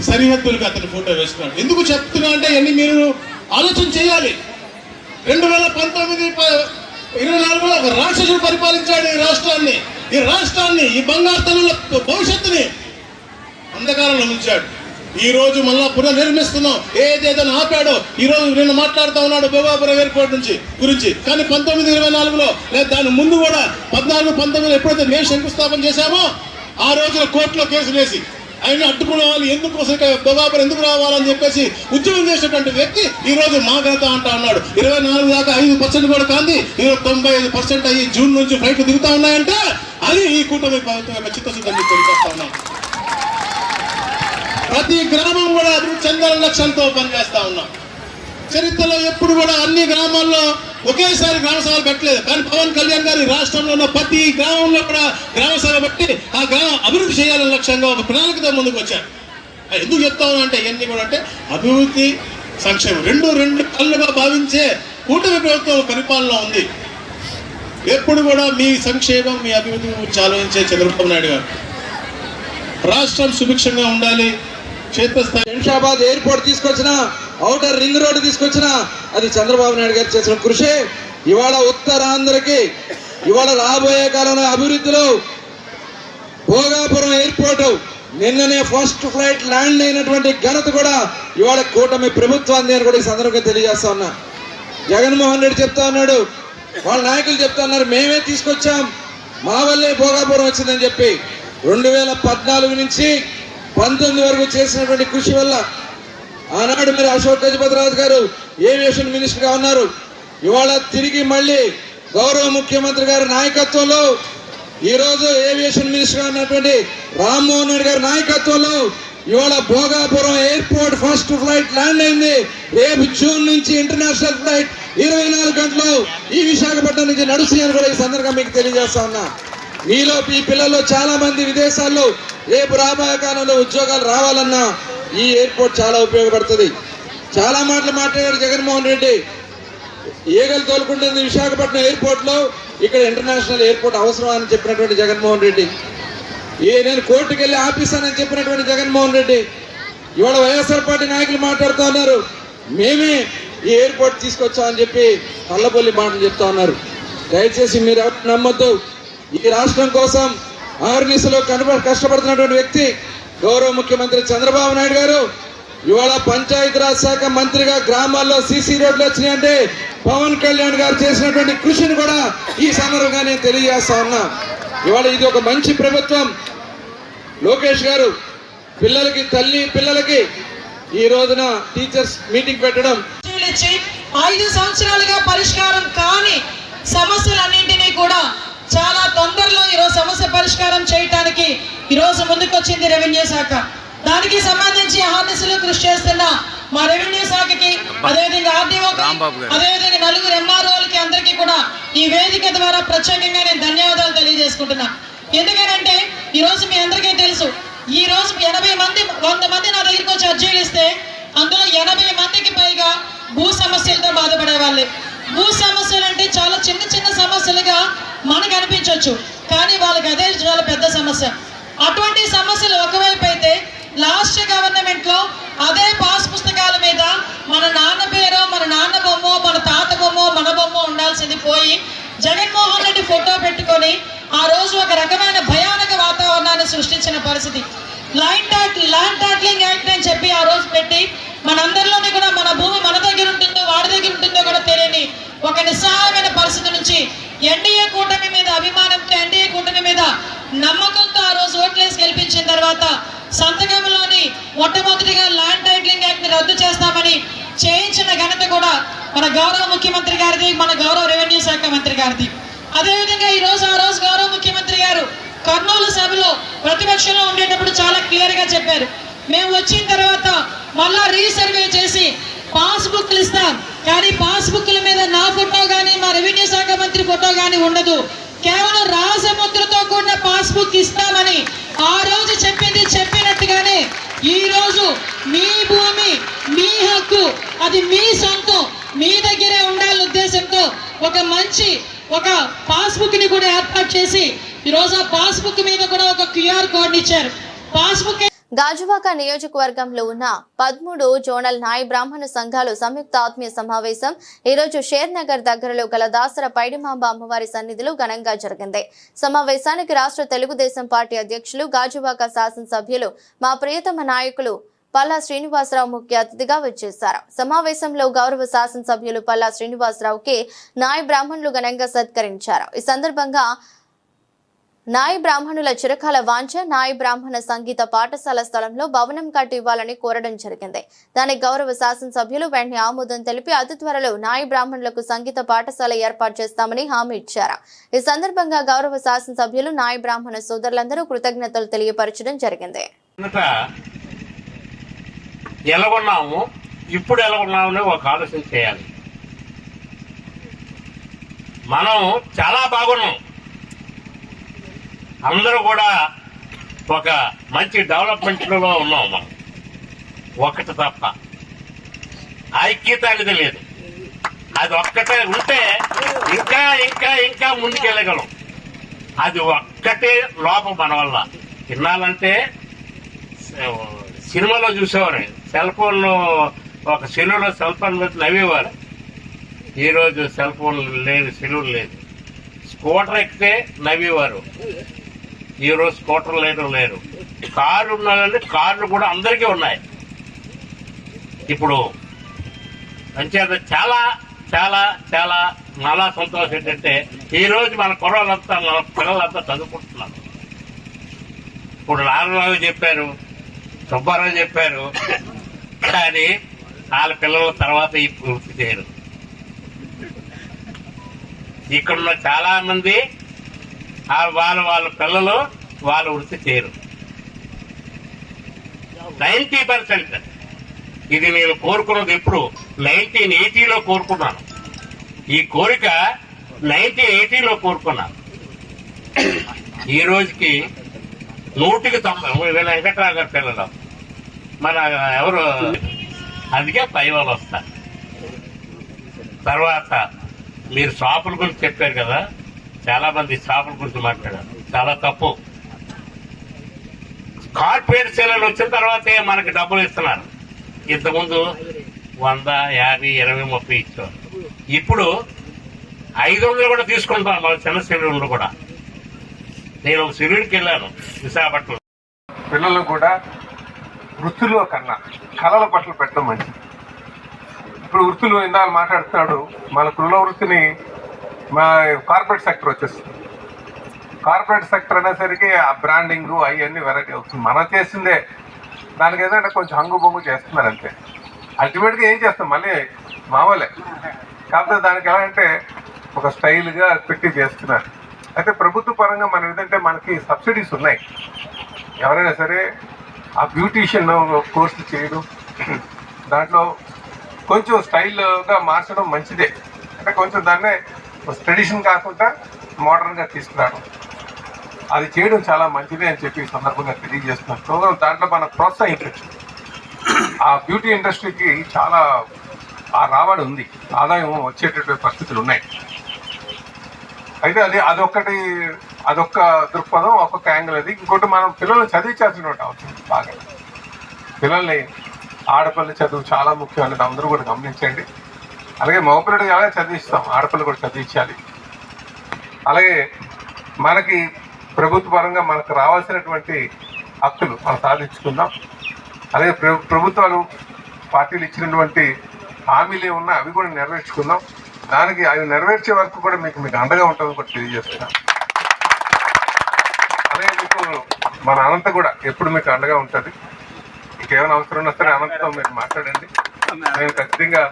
సరిహద్దులకు అతని ఫోటో వేస్తున్నాడు. ఎందుకు చెప్తున్నా అంటే ఇవన్నీ మీరు ఆలోచన చేయాలి. 2019-24లో ఒక రాక్షసుడు పరిపాలించాడు ఈ రాష్ట్రాన్ని, ఈ బంగారు తల్లుల భవిష్యత్తుని అంధకారంలో ఉంచాడు. ఈ రోజు మళ్ళా పునర్నిర్మిస్తున్నాం. ఏదేదో ఆపాడో ఈ రోజు నిన్న మాట్లాడుతూ ఉన్నాడు భోగాపురం ఎయిర్పోర్ట్ గురించి. కానీ 1924లో లేదా దాని ముందు కూడా 14-19 ఎప్పుడైతే మేము శంకుస్థాపన చేశామో ఆ రోజున కోర్టులో కేసులు వేసి ఆయన అడ్డుకునే వాళ్ళు ఎందుకు భోగాపురం ఎందుకు రావాలని చెప్పేసి ఉద్యమం చేసేటువంటి వ్యక్తి ఈ రోజు మా ఘనత అంటా ఉన్నాడు. 24 దాకా 5% కూడా కాంది, 95% అయ్యి జూన్ నుంచి ఫ్లైట్లు దిగుతా ఉన్నాయంటే అది ఈ కూటమి ప్రభుత్వం యొక్క చిత్తశుద్ధిని తెలియజేస్తా ఉన్నాం. ప్రతి గ్రామం కూడా అభివృద్ధి చెందాలని లక్ష్యంతో పనిచేస్తా ఉన్నాం. చరిత్రలో ఎప్పుడు కూడా అన్ని గ్రామాల్లో ఒకేసారి గ్రామ సభలు పెట్టలేదు. కానీ పవన్ కళ్యాణ్ గారి రాష్ట్రంలో ఉన్న ప్రతి గ్రామంలో కూడా గ్రామ సభ పెట్టి ఆ గ్రామం అభివృద్ధి చేయాలని లక్ష్యంగా ఒక ప్రణాళికతో ముందుకు వచ్చారు. ఎందుకు చెప్తా ఉన్నా అంటే ఇవన్నీ కూడా అంటే అభివృద్ధి, సంక్షేమం రెండు కళ్ళుగా భావించే కూటమి ప్రభుత్వం పరిపాలన ఉంది. ఎప్పుడు కూడా మీ సంక్షేమం, మీ అభివృద్ధి గురించి ఆలోచించే చంద్రబాబు నాయుడు గారు. రాష్ట్రం సుభిక్షంగా ఉండాలి. శంషాబాద్ ఎయిర్పోర్ట్ తీసుకొచ్చిన, ఔటర్ రింగ్ రోడ్డు తీసుకొచ్చిన అది చంద్రబాబు నాయుడు గారు చేసిన కృషి. ఇవాళ ఉత్తరాంధ్రకి ఇవాళ రాబోయే కాలంలో అభివృద్ధిలో భోగాపురం ఎయిర్పోర్ట్ నిన్ననే ఫస్ట్ ఫ్లైట్ ల్యాండ్ అయినటువంటి ఘనత కూడా ఇవాళ కూటమి ప్రభుత్వాన్ని అని కూడా ఈ సందర్భంగా తెలియజేస్తా ఉన్నా. జగన్మోహన్ రెడ్డి చెప్తా ఉన్నాడు, వాళ్ళ నాయకులు చెప్తా ఉన్నారు, మేమే తీసుకొచ్చాం, మా వల్లే భోగాపురం వచ్చిందని చెప్పి. 2014 నుంచి 19 వరకు చేసినటువంటి కృషి వల్ల ఆనాడు మీరు అశోక్ గజపతిరాజు గారు ఏవియేషన్ మినిస్టర్గా ఉన్నారు. ఇవాళ తిరిగి మళ్ళీ గౌరవ ముఖ్యమంత్రి గారి నాయకత్వంలో ఈరోజు ఏవియేషన్ మినిస్టర్గా ఉన్నటువంటి రామ్మోహన్ రెడ్డి గారి నాయకత్వంలో ఇవాళ Bhogapuram airport first flight land అయింది. రేపు జూన్ నుంచి ఇంటర్నేషనల్ ఫ్లైట్ 24 గంటలు ఈ విశాఖపట్నం నుంచి నడుస్తాయని కూడా ఈ సందర్భంగా మీకు తెలియజేస్తా ఉన్నా. మీలో ఈ పిల్లల్లో చాలా మంది విదేశాల్లో రేపు రాబోయే కాలంలో ఉద్యోగాలు రావాలన్నా ఈ ఎయిర్పోర్ట్ చాలా ఉపయోగపడుతుంది. చాలా మాటలు మాట్లాడారు జగన్మోహన్ రెడ్డి. ఈగలు తోలుకుంటుంది విశాఖపట్నం ఎయిర్పోర్ట్లో, ఇక్కడ ఇంటర్నేషనల్ ఎయిర్పోర్ట్ అవసరం అని చెప్పినటువంటి జగన్మోహన్ రెడ్డి. నేను కోర్టుకు వెళ్ళి ఆపిస్తానని చెప్పినటువంటి జగన్మోహన్ రెడ్డి. ఇవాళ వైఎస్ఆర్ పార్టీ నాయకులు మాట్లాడుతూ ఉన్నారు, మేమే ఈ ఎయిర్పోర్ట్ తీసుకొచ్చామని చెప్పి కళ్ళబొల్లి మాటలు చెప్తా ఉన్నారు. దయచేసి మీరు ఎవరు నమ్మొద్దు. ఈ రాష్ట్రం కోసం ఆర్నిసలో కష్టపడుతున్నటువంటి వ్యక్తి గౌరవ ముఖ్యమంత్రి చంద్రబాబు నాయుడు గారు. ఇవాళ పంచాయతీరాజ్ శాఖ మంత్రిగా గ్రామాల్లో సీసీ రోడ్లు వచ్చినాయంటే పవన్ కళ్యాణ్ గారు చేసినటువంటి కృషిని కూడా ఈ సందర్భంగా నేను తెలియజేస్తా ఉన్నా. ఇవాళ ఇది ఒక మంచి ప్రభుత్వం. లోకేష్ గారు పిల్లలకి ఈ రోజున టీచర్స్ మీటింగ్ పెట్టడం 5 సంవత్సరాలుగా పరిష్కారం కాని సమస్యలన్నింటినీ కూడా చాలా తొందరలో ఈరోజు సమస్య పరిష్కారం చేయడానికి ఈరోజు ముందుకొచ్చింది రెవెన్యూ శాఖ. దానికి సంబంధించి అహర్నిశలు కృషి చేస్తున్న మా రెవెన్యూ శాఖకి, అదేవిధంగా ఆర్డీఓకి, అదేవిధంగా నలుగురు ఎంఆర్ఓలకి అందరికీ కూడా ఈ వేదిక ద్వారా ప్రత్యేకంగా నేను ధన్యవాదాలు తెలియజేసుకుంటున్నా. ఎందుకంటే ఈరోజు మీ అందరికీ తెలుసు, ఈ రోజు 80 మంది 100 మంది నా దగ్గరికి వచ్చి అర్జీలు ఇస్తే అందులో 80 మందికి పైగా భూ సమస్యలతో బాధపడే వాళ్ళే. భూ సమస్యలు అంటే చాలా చిన్న చిన్న సమస్యలుగా మనకు అనిపించవచ్చు, కానీ వాళ్ళకి అదే చాలా పెద్ద సమస్య. అటువంటి సమస్యలు ఒకవైపు అయితే లాస్ట్ గవర్నమెంట్లో అదే పాస్ పుస్తకాల మీద మన నాన్న పేరో, మన నాన్న బొమ్మో, మన తాత బొమ్మో, మన బొమ్మో ఉండాల్సింది పోయి జగన్మోహన్ రెడ్డి ఫోటో పెట్టుకొని ఆ రోజు ఒక రకమైన భయానక వాతావరణాన్ని సృష్టించిన పరిస్థితి. ల్యాండ్ టైటిలింగ్ యాక్ట్ అని చెప్పి ఆ రోజు పెట్టి మనందరిలోని కూడా మన భూమి మన దగ్గర ఉంటుందో వాడి దగ్గర ఉంటుందో కూడా తెలియని ఒక నిస్సహాయమైన పరిస్థితి నుంచి ఎన్డీఏ కూటమి మీద అభిమానంతో, ఎన్డీఏ కూటమి మీద నమ్మకంతో ఆ రోజు ఓట్లేసి గెలిపించిన తర్వాత సంతకంలోని మొట్టమొదటిగా ల్యాండ్ టైటిలింగ్ యాక్ట్ ని రద్దు చేస్తామని చేయించిన ఘనత కూడా మన గౌరవ ముఖ్యమంత్రి గారిది, మన గౌరవ రెవెన్యూ శాఖ మంత్రి గారిది. అదేవిధంగా ఆ రోజు గౌరవ ముఖ్యమంత్రి గారు కర్నూలు సభలో ప్రతిపక్షంలో ఉండేటప్పుడు చాలా క్లియర్ గా చెప్పారు, మేము వచ్చిన తర్వాత మళ్ళా రీసర్వే చేసి పాస్బుక్లు ఇస్తాం, కానీ పాస్బుక్ల మీద నా ఫోటో కానీ మా రెవెన్యూ శాఖ మంత్రి ఫోటో కానీ ఉండదు, కేవలం రాజముద్రతో కూడిన పాస్బుక్ ఇస్తామని ఆ రోజు చెప్పినట్టుగానే ఈ రోజు మీ భూమి, మీ హక్కు, అది మీ సొంతం, మీ దగ్గరే ఉండాలనే ఉద్దేశంతో ఒక పాస్బుక్ ని కూడా ఏర్పాటు చేసి ఈరోజు ఆ పాస్బుక్ మీద కూడా ఒక క్యూఆర్ కోడ్ ఇచ్చారు. పాస్బుక్ గాజువాక నియోజకవర్గంలో ఉన్న 13 జోనల్ నాయ బ్రాహ్మణ సంఘాలు సంయుక్త ఆత్మీయ సమావేశం ఈరోజు షేర్ నగర్ దగ్గరలో గల దాసర పైడిమాంబ అమ్మవారి సన్నిధిలో ఘనంగా జరిగింది. సమావేశానికి రాష్ట్ర తెలుగుదేశం పార్టీ అధ్యక్షులు, గాజువాక శాసనసభ్యులు, మా ప్రియతమ నాయకులు పల్లా శ్రీనివాసరావు ముఖ్య అతిథిగా వచ్చేశారు. సమావేశంలో గౌరవ శాసనసభ్యులు పల్లా శ్రీనివాసరావుకి నాయ బ్రాహ్మణులు ఘనంగా సత్కరించారు. ఈ సందర్భంగా నాయ బ్రాహ్మణుల చిరకాల వాంఛ నాయ బ్రాహ్మణ సంగీత పాఠశాల స్థలంలో భవనం కట్టి ఇవ్వాలని కోరడం జరిగింది. దానికి గౌరవ శాసనసభ్యులు వెంటనే ఆమోదం తెలిపి అతి త్వరలో నాయ బ్రాహ్మణులకు సంగీత పాఠశాల ఏర్పాటు చేస్తామని హామీ ఇచ్చారు. ఈ సందర్భంగా గౌరవ శాసనసభ్యులు నాయ బ్రాహ్మణ సోదరులందరూ కృతజ్ఞతలు తెలియపరచడం జరిగింది. ఎలాగున్నాము, ఇప్పుడు ఎలాగున్నామని ఒక ఆలోచన చేయాలి. మనం చాలా బాగున్నాం, అందరూ కూడా ఒక మంచి డెవలప్మెంట్లో ఉన్నాం. మనం ఒకటి తప్ప ఐక్యత అనేది లేదు. అది ఒక్కటే ఉంటే ఇంకా ఇంకా ఇంకా ముందుకెళ్ళగలం. అది ఒక్కటే లోపం మన వల్ల. తినాలంటే సినిమాలో చూసేవారు, సెల్ ఫోన్లో ఒక సెలవులో సెల్ ఫోన్ మీద నవ్వేవారు. ఈరోజు సెల్ ఫోన్ లేదు, సెలవులు లేదు. స్కూటర్ ఎక్కితే నవ్వేవారు, ఈరోజు స్కూటర్ లేరు. కారు ఉన్నాయంటే కార్లు కూడా అందరికీ ఉన్నాయి. ఇప్పుడు అంచేత చాలా చాలా చాలా చాలా సంతోషం ఏంటంటే ఈరోజు మన కుర్రాళ్ళంతా, మన పిల్లలంతా చదువుకుంటున్నారు. ఇప్పుడు నారాయణరావు చెప్పారు, సుబ్బారావు చెప్పారు, కానీ వాళ్ళ పిల్లల తర్వాత ఈ పూర్తి చేయరు. ఇక్కడున్న చాలా మంది వాళ్ళ పిల్లలు వాళ్ళ వృత్తి చేయరు. 90%. ఇది నేను కోరుకున్నది ఎప్పుడు 1980లో కోరుకున్నాను. ఈ కోరిక 1980లో కోరుకున్నాను. ఈ రోజుకి 190 వెంకట్రావు గారి పిల్లలు మన ఎవరు, అందుకే పై వాళ్ళు వస్తారు. తర్వాత మీరు షాపుల గురించి చెప్పారు కదా, చాలా మంది షాపుల గురించి మాట్లాడారు, చాలా తప్పు. కార్పొరేట్ సేలలు వచ్చిన తర్వాతే మనకి డబ్బులు ఇస్తున్నారు. ఇంతకుముందు 100, 50, 20, 30 ఇచ్చేవారు. ఇప్పుడు 500 కూడా తీసుకుంటాం మన చిన్న సెలవులు కూడా. నేను ఒక సెలవుకి వెళ్ళాను విశాఖపట్నం. పిల్లలు కూడా వృత్తుల్లో కన్నా కళల పట్ల పెట్టడం మంచిది. ఇప్పుడు వృత్తులు ఇందాక మాట్లాడుతున్నాడు, మన కుల వృత్తిని మా కార్పొరేట్ సెక్టర్ వచ్చేస్తుంది. కార్పొరేట్ సెక్టర్ అనేసరికి ఆ బ్రాండింగ్ అవన్నీ వెరైటీ అవుతుంది. మనం చేసిందే దానికి ఏదంటే కొంచెం హంగు బొంగు చేస్తున్నారు అంతే. అల్టిమేట్గా ఏం చేస్తాం, మళ్ళీ మామూలే. కాకపోతే దానికి ఎలా అంటే ఒక స్టైల్గా పెట్టి చేస్తున్నారు. అయితే ప్రభుత్వ పరంగా మనం ఏంటంటే మనకి సబ్సిడీస్ ఉన్నాయి. ఎవరైనా సరే ఆ బ్యూటీషియన్ కోర్సు చేయడం, దాంట్లో కొంచెం స్టైల్గా మార్చడం మంచిదే. అంటే కొంచెం దాన్నే ట్రెడిషన్ కాకుండా మోడర్న్గా తీసుకురావడం, అది చేయడం చాలా మంచిదే అని చెప్పి ఈ సందర్భంగా తెలియజేస్తున్నాను. ప్రోగ్రామ్ దాంట్లో మనం ప్రోత్సహించవచ్చు. ఆ బ్యూటీ ఇండస్ట్రీకి చాలా ఆ రాబడి ఉంది, ఆదాయం వచ్చేటటువంటి పరిస్థితులు ఉన్నాయి. అయితే అదొక్క దృక్పథం, ఒక్కొక్క యాంగిల్. అది ఇంకోటి, మనం పిల్లల్ని చదివించాల్సినటువంటి అవసరం బాగా. పిల్లల్ని ఆడపిల్ల చదువు చాలా ముఖ్యం అనేది అందరూ కూడా గమనించండి. అలాగే మగపిల్లడు ఎలా చదివిస్తాం, ఆడపిల్ల కూడా చదివించాలి. అలాగే మనకి ప్రభుత్వ పరంగా మనకు రావాల్సినటువంటి హక్కులు మనం సాధించుకుందాం. అలాగే ప్రభుత్వాలు పార్టీలు ఇచ్చినటువంటి హామీలు ఉన్నా అవి కూడా నెరవేర్చుకుందాం. దానికి అవి నెరవేర్చే వరకు కూడా మీకు అండగా ఉంటుందని కూడా తెలియజేస్తున్నాం. అలాగే మీకు మన అనంత కూడా ఎప్పుడు మీకు అండగా ఉంటుంది. మీకు ఏమైనా అవసరం ఉన్నా సరే అనంతతో మీరు మాట్లాడండి. నేను ఖచ్చితంగా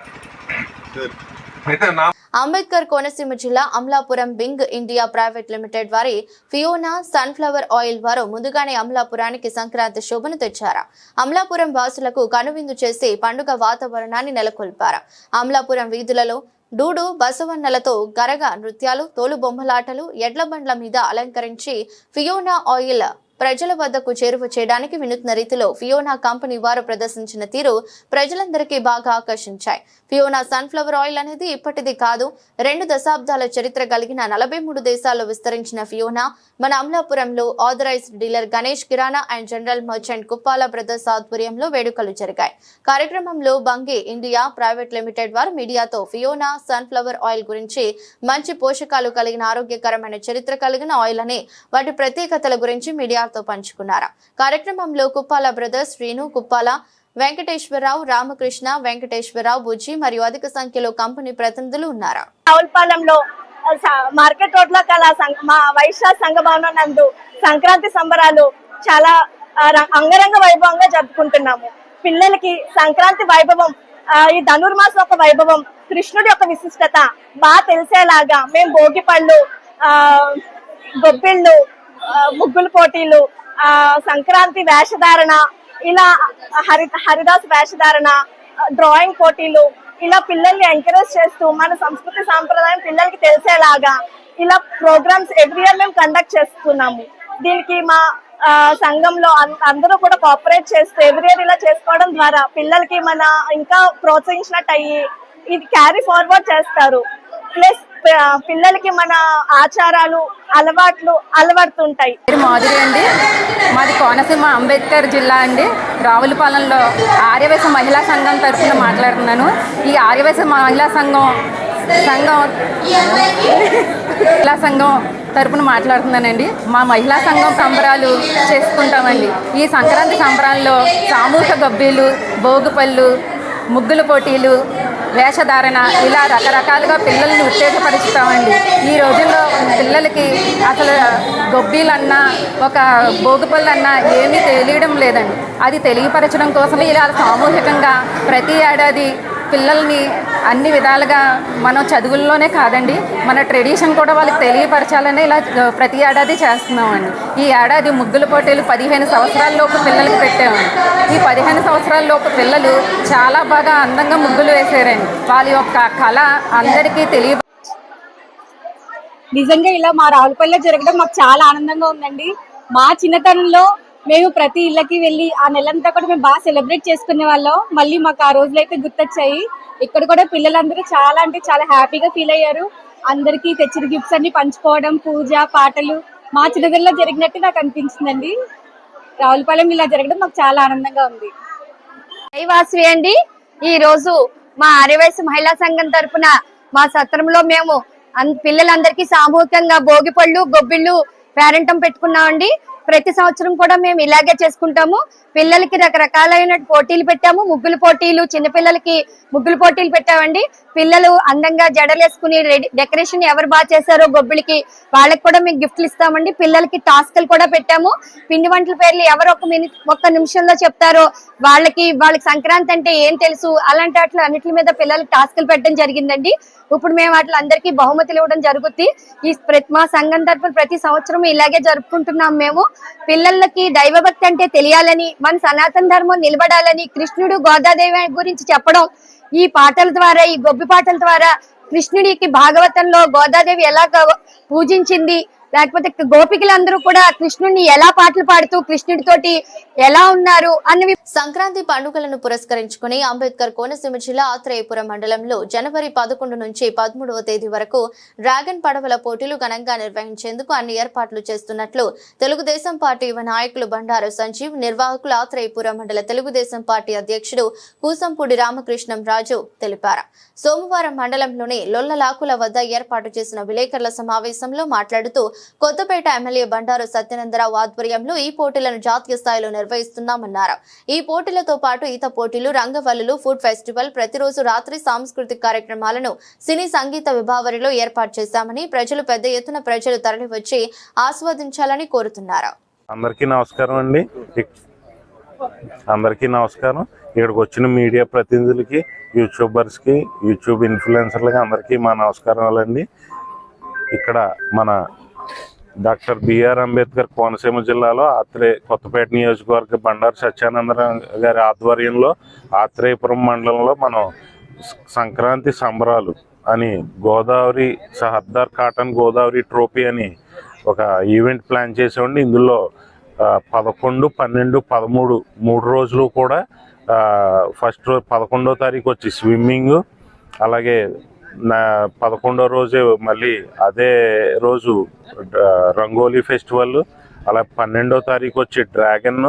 అయితే నా అంబేద్కర్ కోనసీమ జిల్లా Amalapuram Bunge India private limited వారి ఫియోనా సన్ఫ్లవర్ ఆయిల్ వారు ముందుగానే అమలాపురానికి సంక్రాంతి శోభను తెచ్చారు. అమలాపురం వాసులకు కనువిందు చేసి పండుగ వాతావరణాన్ని నెలకొల్పారు. అమలాపురం వీధులలో డూడు బసవన్నలతో గరగ నృత్యాలు, తోలు బొమ్మలాటలు, ఎడ్ల బండ్ల మీద అలంకరించి ఫియోనా ఆయిల్ ప్రజల వద్దకు చేరువ చేయడానికి వినూత్న రీతిలో ఫియోనా కంపెనీ వారు ప్రదర్శించిన తీరు ప్రజలందరికీ బాగా ఆకర్షించాయి. ఫియోనా సన్ఫ్లవర్ ఆయిల్ అనేది ఇప్పటిది కాదు. 2 దశాబ్దాల చరిత్ర కలిగిన 43 దేశాల్లో విస్తరించిన ఫియోనా మన అమలాపురంలో authorised dealer Ganesh Kirana and general merchant Kuppala brothers ఆధ్వర్యంలో వేడుకలు జరిగాయి. కార్యక్రమంలో బంగి ఇండియా ప్రైవేట్ లిమిటెడ్ వారు మీడియాతో ఫియోనా సన్ఫ్లవర్ ఆయిల్ గురించి, మంచి పోషకాలు కలిగిన ఆరోగ్యకరమైన చరిత్ర కలిగిన ఆయిల్ అని, వాటి ప్రత్యేకతల గురించి మీడియాతో పంచుకున్నారు. కార్యక్రమంలో కుప్పాల బ్రదర్స్, శ్రీను కుప్పాల, వెంకటేశ్వరరావు, రామకృష్ణ, వెంకటేశ్వరరావు, బుజ్జి మరియు అధిక సంఖ్యలో కంపెనీ ప్రతినిధులు ఉన్నారు. రావులపాలెంలో మార్కెట్ రోడ్ లో కల మా వైశ్య సంఘ భవనం నందు సంక్రాంతి సంబరాలు చాలా అంగరంగ వైభవంగా జరుపుకుంటున్నాము. పిల్లలకి సంక్రాంతి వైభవం, ఈ ధనుర్మాసం ఒక వైభవం, కృష్ణుడి యొక్క విశిష్టత బాగా తెలిసేలాగా మేము భోగి పళ్ళు, గొబ్బిళ్ళు, ముగ్గుల పోటీలు, సంక్రాంతి వేషధారణ, ఇలా హరిదాస్ వేషధారణ, డ్రాయింగ్ పోటీలు, ఇలా పిల్లల్ని ఎంకరేజ్ చేస్తూ మన సంస్కృతి సాంప్రదాయం పిల్లలకి తెలిసేలాగా ఇలా ప్రోగ్రామ్స్ ఎవ్రీ ఇయర్ మేము కండక్ట్ చేస్తున్నాము. దీనికి మా సంఘంలో అందరూ కూడా కోఆపరేట్ చేస్తూ ఎవ్రీ ఇయర్ ఇలా చేసుకోవడం ద్వారా పిల్లలకి మన ఇంకా ప్రోత్సహించినట్టు అయ్యి ఇది క్యారీ ఫార్వర్డ్ చేస్తారు. ప్లస్ పిల్లలకి మన ఆచారాలు అలవాట్లు అలవడుతుంటాయి. మాధురి అండి, మాది కోనసీమ అంబేద్కర్ జిల్లా అండి. రావులపాలెంలో ఆర్యవైశ్య మహిళా సంఘం తరఫున మాట్లాడుతున్నాను. ఈ ఆర్యవైశ్య మహిళా సంఘం తరపున మాట్లాడుతున్నానండి. మా మహిళా సంఘం సంబరాలు చేసుకుంటామండి. ఈ సంక్రాంతి సంబరాల్లో సామూహిక గబ్బీలు, భోగిపళ్ళు, ముగ్గుల పోటీలు, వేషధారణ, ఇలా రకరకాలుగా పిల్లల్ని ఉత్తేజపరుస్తామండి. ఈ రోజుల్లో పిల్లలకి అసలు గొబ్బీలన్నా ఒక భోగిపళ్ళన్నా ఏమీ తెలియడం లేదండి. అది తెలియపరచడం కోసమే ఇలా సామూహికంగా ప్రతి ఏడాది పిల్లల్ని అన్ని విధాలుగా మనం చదువుల్లోనే కాదండి, మన ట్రెడిషన్ కూడా వాళ్ళకి తెలియపరచాలని ఇలా ప్రతి ఏడాది చేస్తున్నామండి. ఈ ఏడాది ముగ్గుల పోటీలు 15 సంవత్సరాలలోపు పిల్లలకి పెట్టామండి. ఈ 15 సంవత్సరాలలోపు పిల్లలు చాలా బాగా అందంగా ముగ్గులు వేసారండి. వాళ్ళ యొక్క కళ అందరికీ నిజంగా ఇలా మా రావులపల్లిలో జరగడం మాకు చాలా ఆనందంగా ఉందండి. మా చిన్నతనంలో మేము ప్రతి ఇళ్ళకి వెళ్ళి ఆ నెలంతా కూడా మేము బాగా సెలబ్రేట్ చేసుకునే వాళ్ళం. మళ్ళీ మాకు ఆ రోజులు అయితే గుర్తొచ్చాయి. ఇక్కడ కూడా పిల్లలందరూ చాలా అంటే చాలా హ్యాపీగా ఫీల్ అయ్యారు. అందరికీ తెచ్చిన గిఫ్ట్స్ అన్ని పంచుకోవడం, పూజ పాటలు మా చిన్నతనంలో జరిగినట్టు నాకు అనిపించిందండి. రావులపాలెం ఇలా జరగడం మాకు చాలా ఆనందంగా ఉంది. వాసవి అండి, ఈ రోజు మా ఆర్యవైశ్య మహిళా సంఘం తరఫున మా సత్రంలో మేము పిల్లలందరికీ సామూహికంగా భోగిపళ్ళు, గొబ్బిళ్ళు పేరంటం పెట్టుకున్నామండి. ప్రతి సంవత్సరం కూడా మేము ఇలాగే చేసుకుంటాము. పిల్లలకి రకరకాలైన పోటీలు పెట్టాము. ముగ్గుల పోటీలు, చిన్నపిల్లలకి ముగ్గుల పోటీలు పెట్టామండి. పిల్లలు అందంగా జడలేసుకుని డెకరేషన్ ఎవరు బాగా చేశారో గొబ్బిలికి వాళ్ళకి కూడా మేము గిఫ్ట్లు ఇస్తామండి. పిల్లలకి టాస్క్లు కూడా పెట్టాము. పిండి వంటల పేర్లు ఎవరు ఒక్క నిమిషంలో చెప్తారో వాళ్ళకి సంక్రాంతి అంటే ఏం తెలుసు అలాంటి వాటి అన్నిటి మీద పిల్లలకి టాస్క్లు పెట్టడం జరిగిందండి. ఇప్పుడు మేము వాటి అందరికీ బహుమతులు ఇవ్వడం జరుగుతుంది. మా సంఘం తరఫున ప్రతి సంవత్సరం ఇలాగే జరుపుకుంటున్నాం. మేము పిల్లలకి దైవభక్తి అంటే తెలియాలని, మన సనాతన ధర్మం నిలబడాలని, కృష్ణుడు గోదాదేవి గురించి చెప్పడం ఈ పాటల ద్వారా, ఈ గొబ్బి పాటల ద్వారా కృష్ణుడికి భాగవతంలో గోదాదేవి ఎలా పూజించింది, లేకపోతే గోపికలందరూ కూడా కృష్ణుడిని ఎలా పాటలు పాడుతూ కృష్ణుడితోటి ఎలా ఉన్నారు అన్నవి. సంక్రాంతి పండుగలను పురస్కరించుకుని అంబేద్కర్ కోనసీమ జిల్లా ఆత్రేయపురం మండలంలో జనవరి 11 నుంచి 13వ తేదీ వరకు డ్రాగన్ పడవల పోటీలు ఘనంగా నిర్వహించేందుకు అన్ని ఏర్పాట్లు చేస్తున్నట్లు తెలుగుదేశం పార్టీ యువ నాయకులు బండారు సంజీవ్, నిర్వాహకులు ఆత్రేయపురం మండల తెలుగుదేశం పార్టీ అధ్యక్షుడు కూసంపూడి రామకృష్ణం రాజు తెలిపారు. సోమవారం మండలంలోని లొల్లలాకుల వద్ద ఏర్పాటు చేసిన విలేకరుల సమావేశంలో మాట్లాడుతూ కొత్తపేట ఎమ్మెల్యే బండారు సత్యనందరావు ఆధ్వర్యంలో ఈ పోటీలను జాతీయ స్థాయిలో నిర్వహిస్తున్నామన్నారు. ఈ పోటీలతో పాటు ఈత పోటీలు, రంగవల్లులు, ఫుడ్ ఫెస్టివల్, ప్రతిరోజు రాత్రి సాంస్కృతిక కార్యక్రమాలను సినీ సంగీత విభావరిలో ఏర్పాటు చేశామని, పెద్ద ఎత్తున ప్రజలు తరలివచ్చి ఆస్వాదించాలని కోరుతున్నారు. అందరికీ నమస్కారం అండి. అందరికీ నమస్కారం. ఇక్కడికి వచ్చిన మీడియా ప్రతినిధులకి, యూట్యూబర్స్కి, యూట్యూబ్ ఇన్ఫ్లుయెన్సర్లకి అందరికీ మా నమస్కారాలండి. ఇక్కడ మన డాక్టర్ బిఆర్ అంబేద్కర్ కోనసీమ జిల్లాలో కొత్తపేట నియోజకవర్గ బండారు సత్యానందరావు గారి ఆధ్వర్యంలో ఆత్రేయపురం మండలంలో మనం సంక్రాంతి సంబరాలు అని గోదావరి సహర్దార్ కాటన్ గోదావరి ట్రోఫీ అని ఒక ఈవెంట్ ప్లాన్ చేసామండి. ఇందులో 11, 12, 13 3 రోజులు కూడా ఫస్ట్ రోజు 11వ తారీఖు వచ్చి స్విమ్మింగ్, అలాగే 11వ రోజే మళ్ళీ అదే రోజు రంగోలీ ఫెస్టివల్, అలా 12వ తారీఖు వచ్చి డ్రాగన్,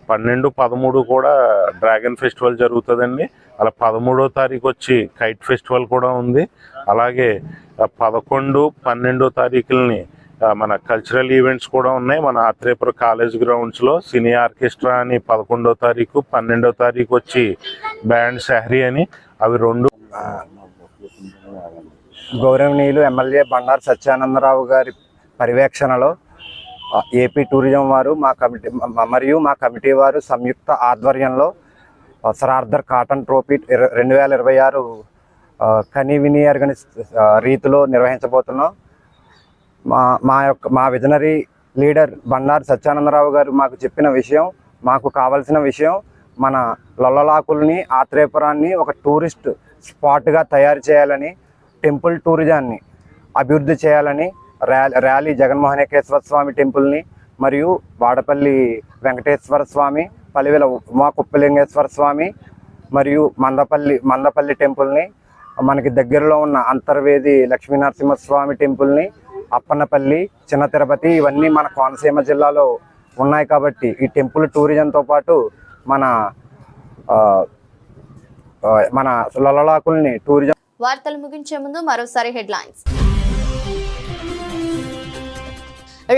12, 13 కూడా డ్రాగన్ ఫెస్టివల్ జరుగుతుందండి. అలా 13వ తారీఖు వచ్చి కైట్ ఫెస్టివల్ కూడా ఉంది. అలాగే 11, 12వ తారీఖులని మన కల్చరల్ ఈవెంట్స్ కూడా ఉన్నాయి. మన ఆత్రేయపురం కాలేజ్ గ్రౌండ్స్లో సినీ ఆర్కెస్ట్రా అని 11వ తారీఖు, 12వ తారీఖు వచ్చి బ్యాండ్ షహరీ అని, అవి 2 గౌరవనీయులు ఎమ్మెల్యే బండారు సత్యానందరావు గారి పర్యవేక్షణలో ఏపీ టూరిజం వారు మరియు మా కమిటీ వారు సంయుక్త ఆధ్వర్యంలో సహర్దార్ కాటన్ ట్రోఫీ 2026 కనీవిని ఎరగని రీతిలో నిర్వహించబోతున్నాం. మా విజనరీ లీడర్ బండారు సత్యానందరావు గారు మాకు చెప్పిన విషయం, మాకు కావాల్సిన విషయం, మన లొల్లలాకుల్ని, ఆత్రేయపురాన్ని ఒక టూరిస్ట్ స్పాట్గా తయారు చేయాలని, టెంపుల్ టూరిజాన్ని అభివృద్ధి చేయాలని, ర్యాలీ జగన్మోహనేశ్వర స్వామి టెంపుల్ని మరియు వాడపల్లి వెంకటేశ్వర స్వామి, పలివెల ఉమా కుప్పలింగేశ్వర స్వామి మరియు మందపల్లి టెంపుల్ని, మనకి దగ్గరలో ఉన్న అంతర్వేది లక్ష్మీనరసింహస్వామి టెంపుల్ని, అప్పన్నపల్లి, చిన్న తిరుపతి, ఇవన్నీ మన కోనసీమ జిల్లాలో ఉన్నాయి. కాబట్టి ఈ టెంపుల్ టూరిజంతో పాటు మన లొల్లలాకుల్ని టూరిజం. వార్తలు ముగించే ముందు మరోసారి హెడ్లైన్స్.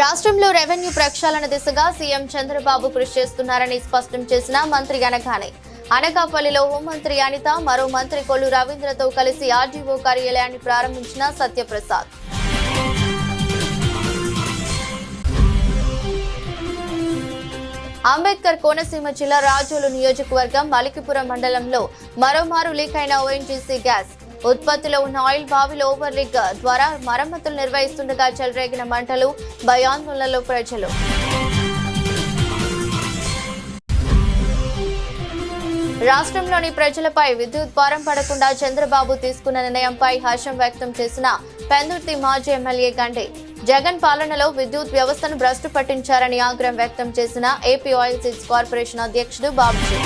రాష్ట్రంలో రెవెన్యూ ప్రక్షాళన దిశగా సీఎం చంద్రబాబు కృషి చేస్తున్నారని స్పష్టం చేసిన మంత్రి అనగానే. అనకాపల్లిలో హోంమంత్రి అనిత, మరో మంత్రి కొల్లు రవీంద్రతో కలిసి ఆర్డీఓ కార్యాలయాన్ని ప్రారంభించిన సత్యప్రసాద్. అంబేద్కర్ కోనసీమ జిల్లా రాజోలు నియోజకవర్గం మలికిపురం మండలంలో మరోమారు లీక్ అయిన ఓఎన్జీసీ గ్యాస్ ఉత్పత్తిలో ఉన్న ఆయిల్ బావిలో ఓవర్ లీక్ ద్వారా మరమ్మతులు నిర్వహిస్తుండగా చెలరేగిన మంటలు, భయాందోళనలో ప్రజలు. రాష్ట్రంలోని ప్రజలపై విద్యుత్ భారం పడకుండా చంద్రబాబు తీసుకున్న నిర్ణయంపై హర్షం వ్యక్తం చేసిన పెందుర్తి మాజీ ఎమ్మెల్యే గండి. జగన్ పాలనలో విద్యుత్ వ్యవస్థను భ్రష్టు పట్టించారని ఆగ్రహం వ్యక్తం చేసిన ఏపీ ఆయిల్ సీడ్స్ కార్పొరేషన్ అధ్యక్షుడు బాబుజీ.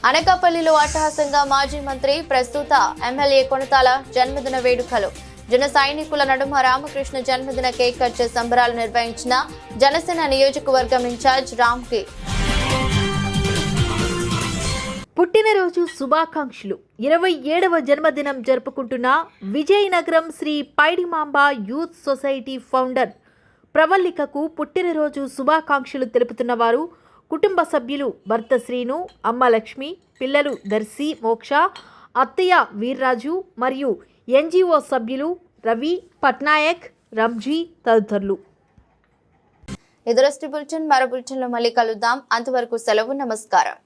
అనకాపల్లిలో అట్టహాసంగా మాజీ మంత్రి, ప్రస్తుత ఎమ్మెల్యే కొనతాల జన్మదిన వేడుకలు. జన సైనికుల నడుమ రామకృష్ణ జన్మదిన కేక్ కట్ చేసి సంబరాలు నిర్వహించిన జనసేన నియోజకవర్గం ఇన్ఛార్జ్ రామ్కి. పుట్టినరోజు శుభాకాంక్షలు. 27వ జన్మదినం జరుపుకుంటున్న Vizianagaram Sri Paidimamba youth society founder ప్రవల్లికకు పుట్టినరోజు శుభాకాంక్షలు తెలుపుతున్న వారు కుటుంబ సభ్యులు భర్త శ్రీను, అమ్మ లక్ష్మి, పిల్లలు దర్శి, మోక్ష, అత్తయ్య వీర్రాజు మరియు ఎన్జిఓ సభ్యులు రవి, పట్నాయక్, రంజీ తదితరులు. ఎదురస్టి బులెటిన్ మరో బులెటిన్లో మళ్ళీ కలుద్దాం. అంతవరకు సెలవు. నమస్కారం.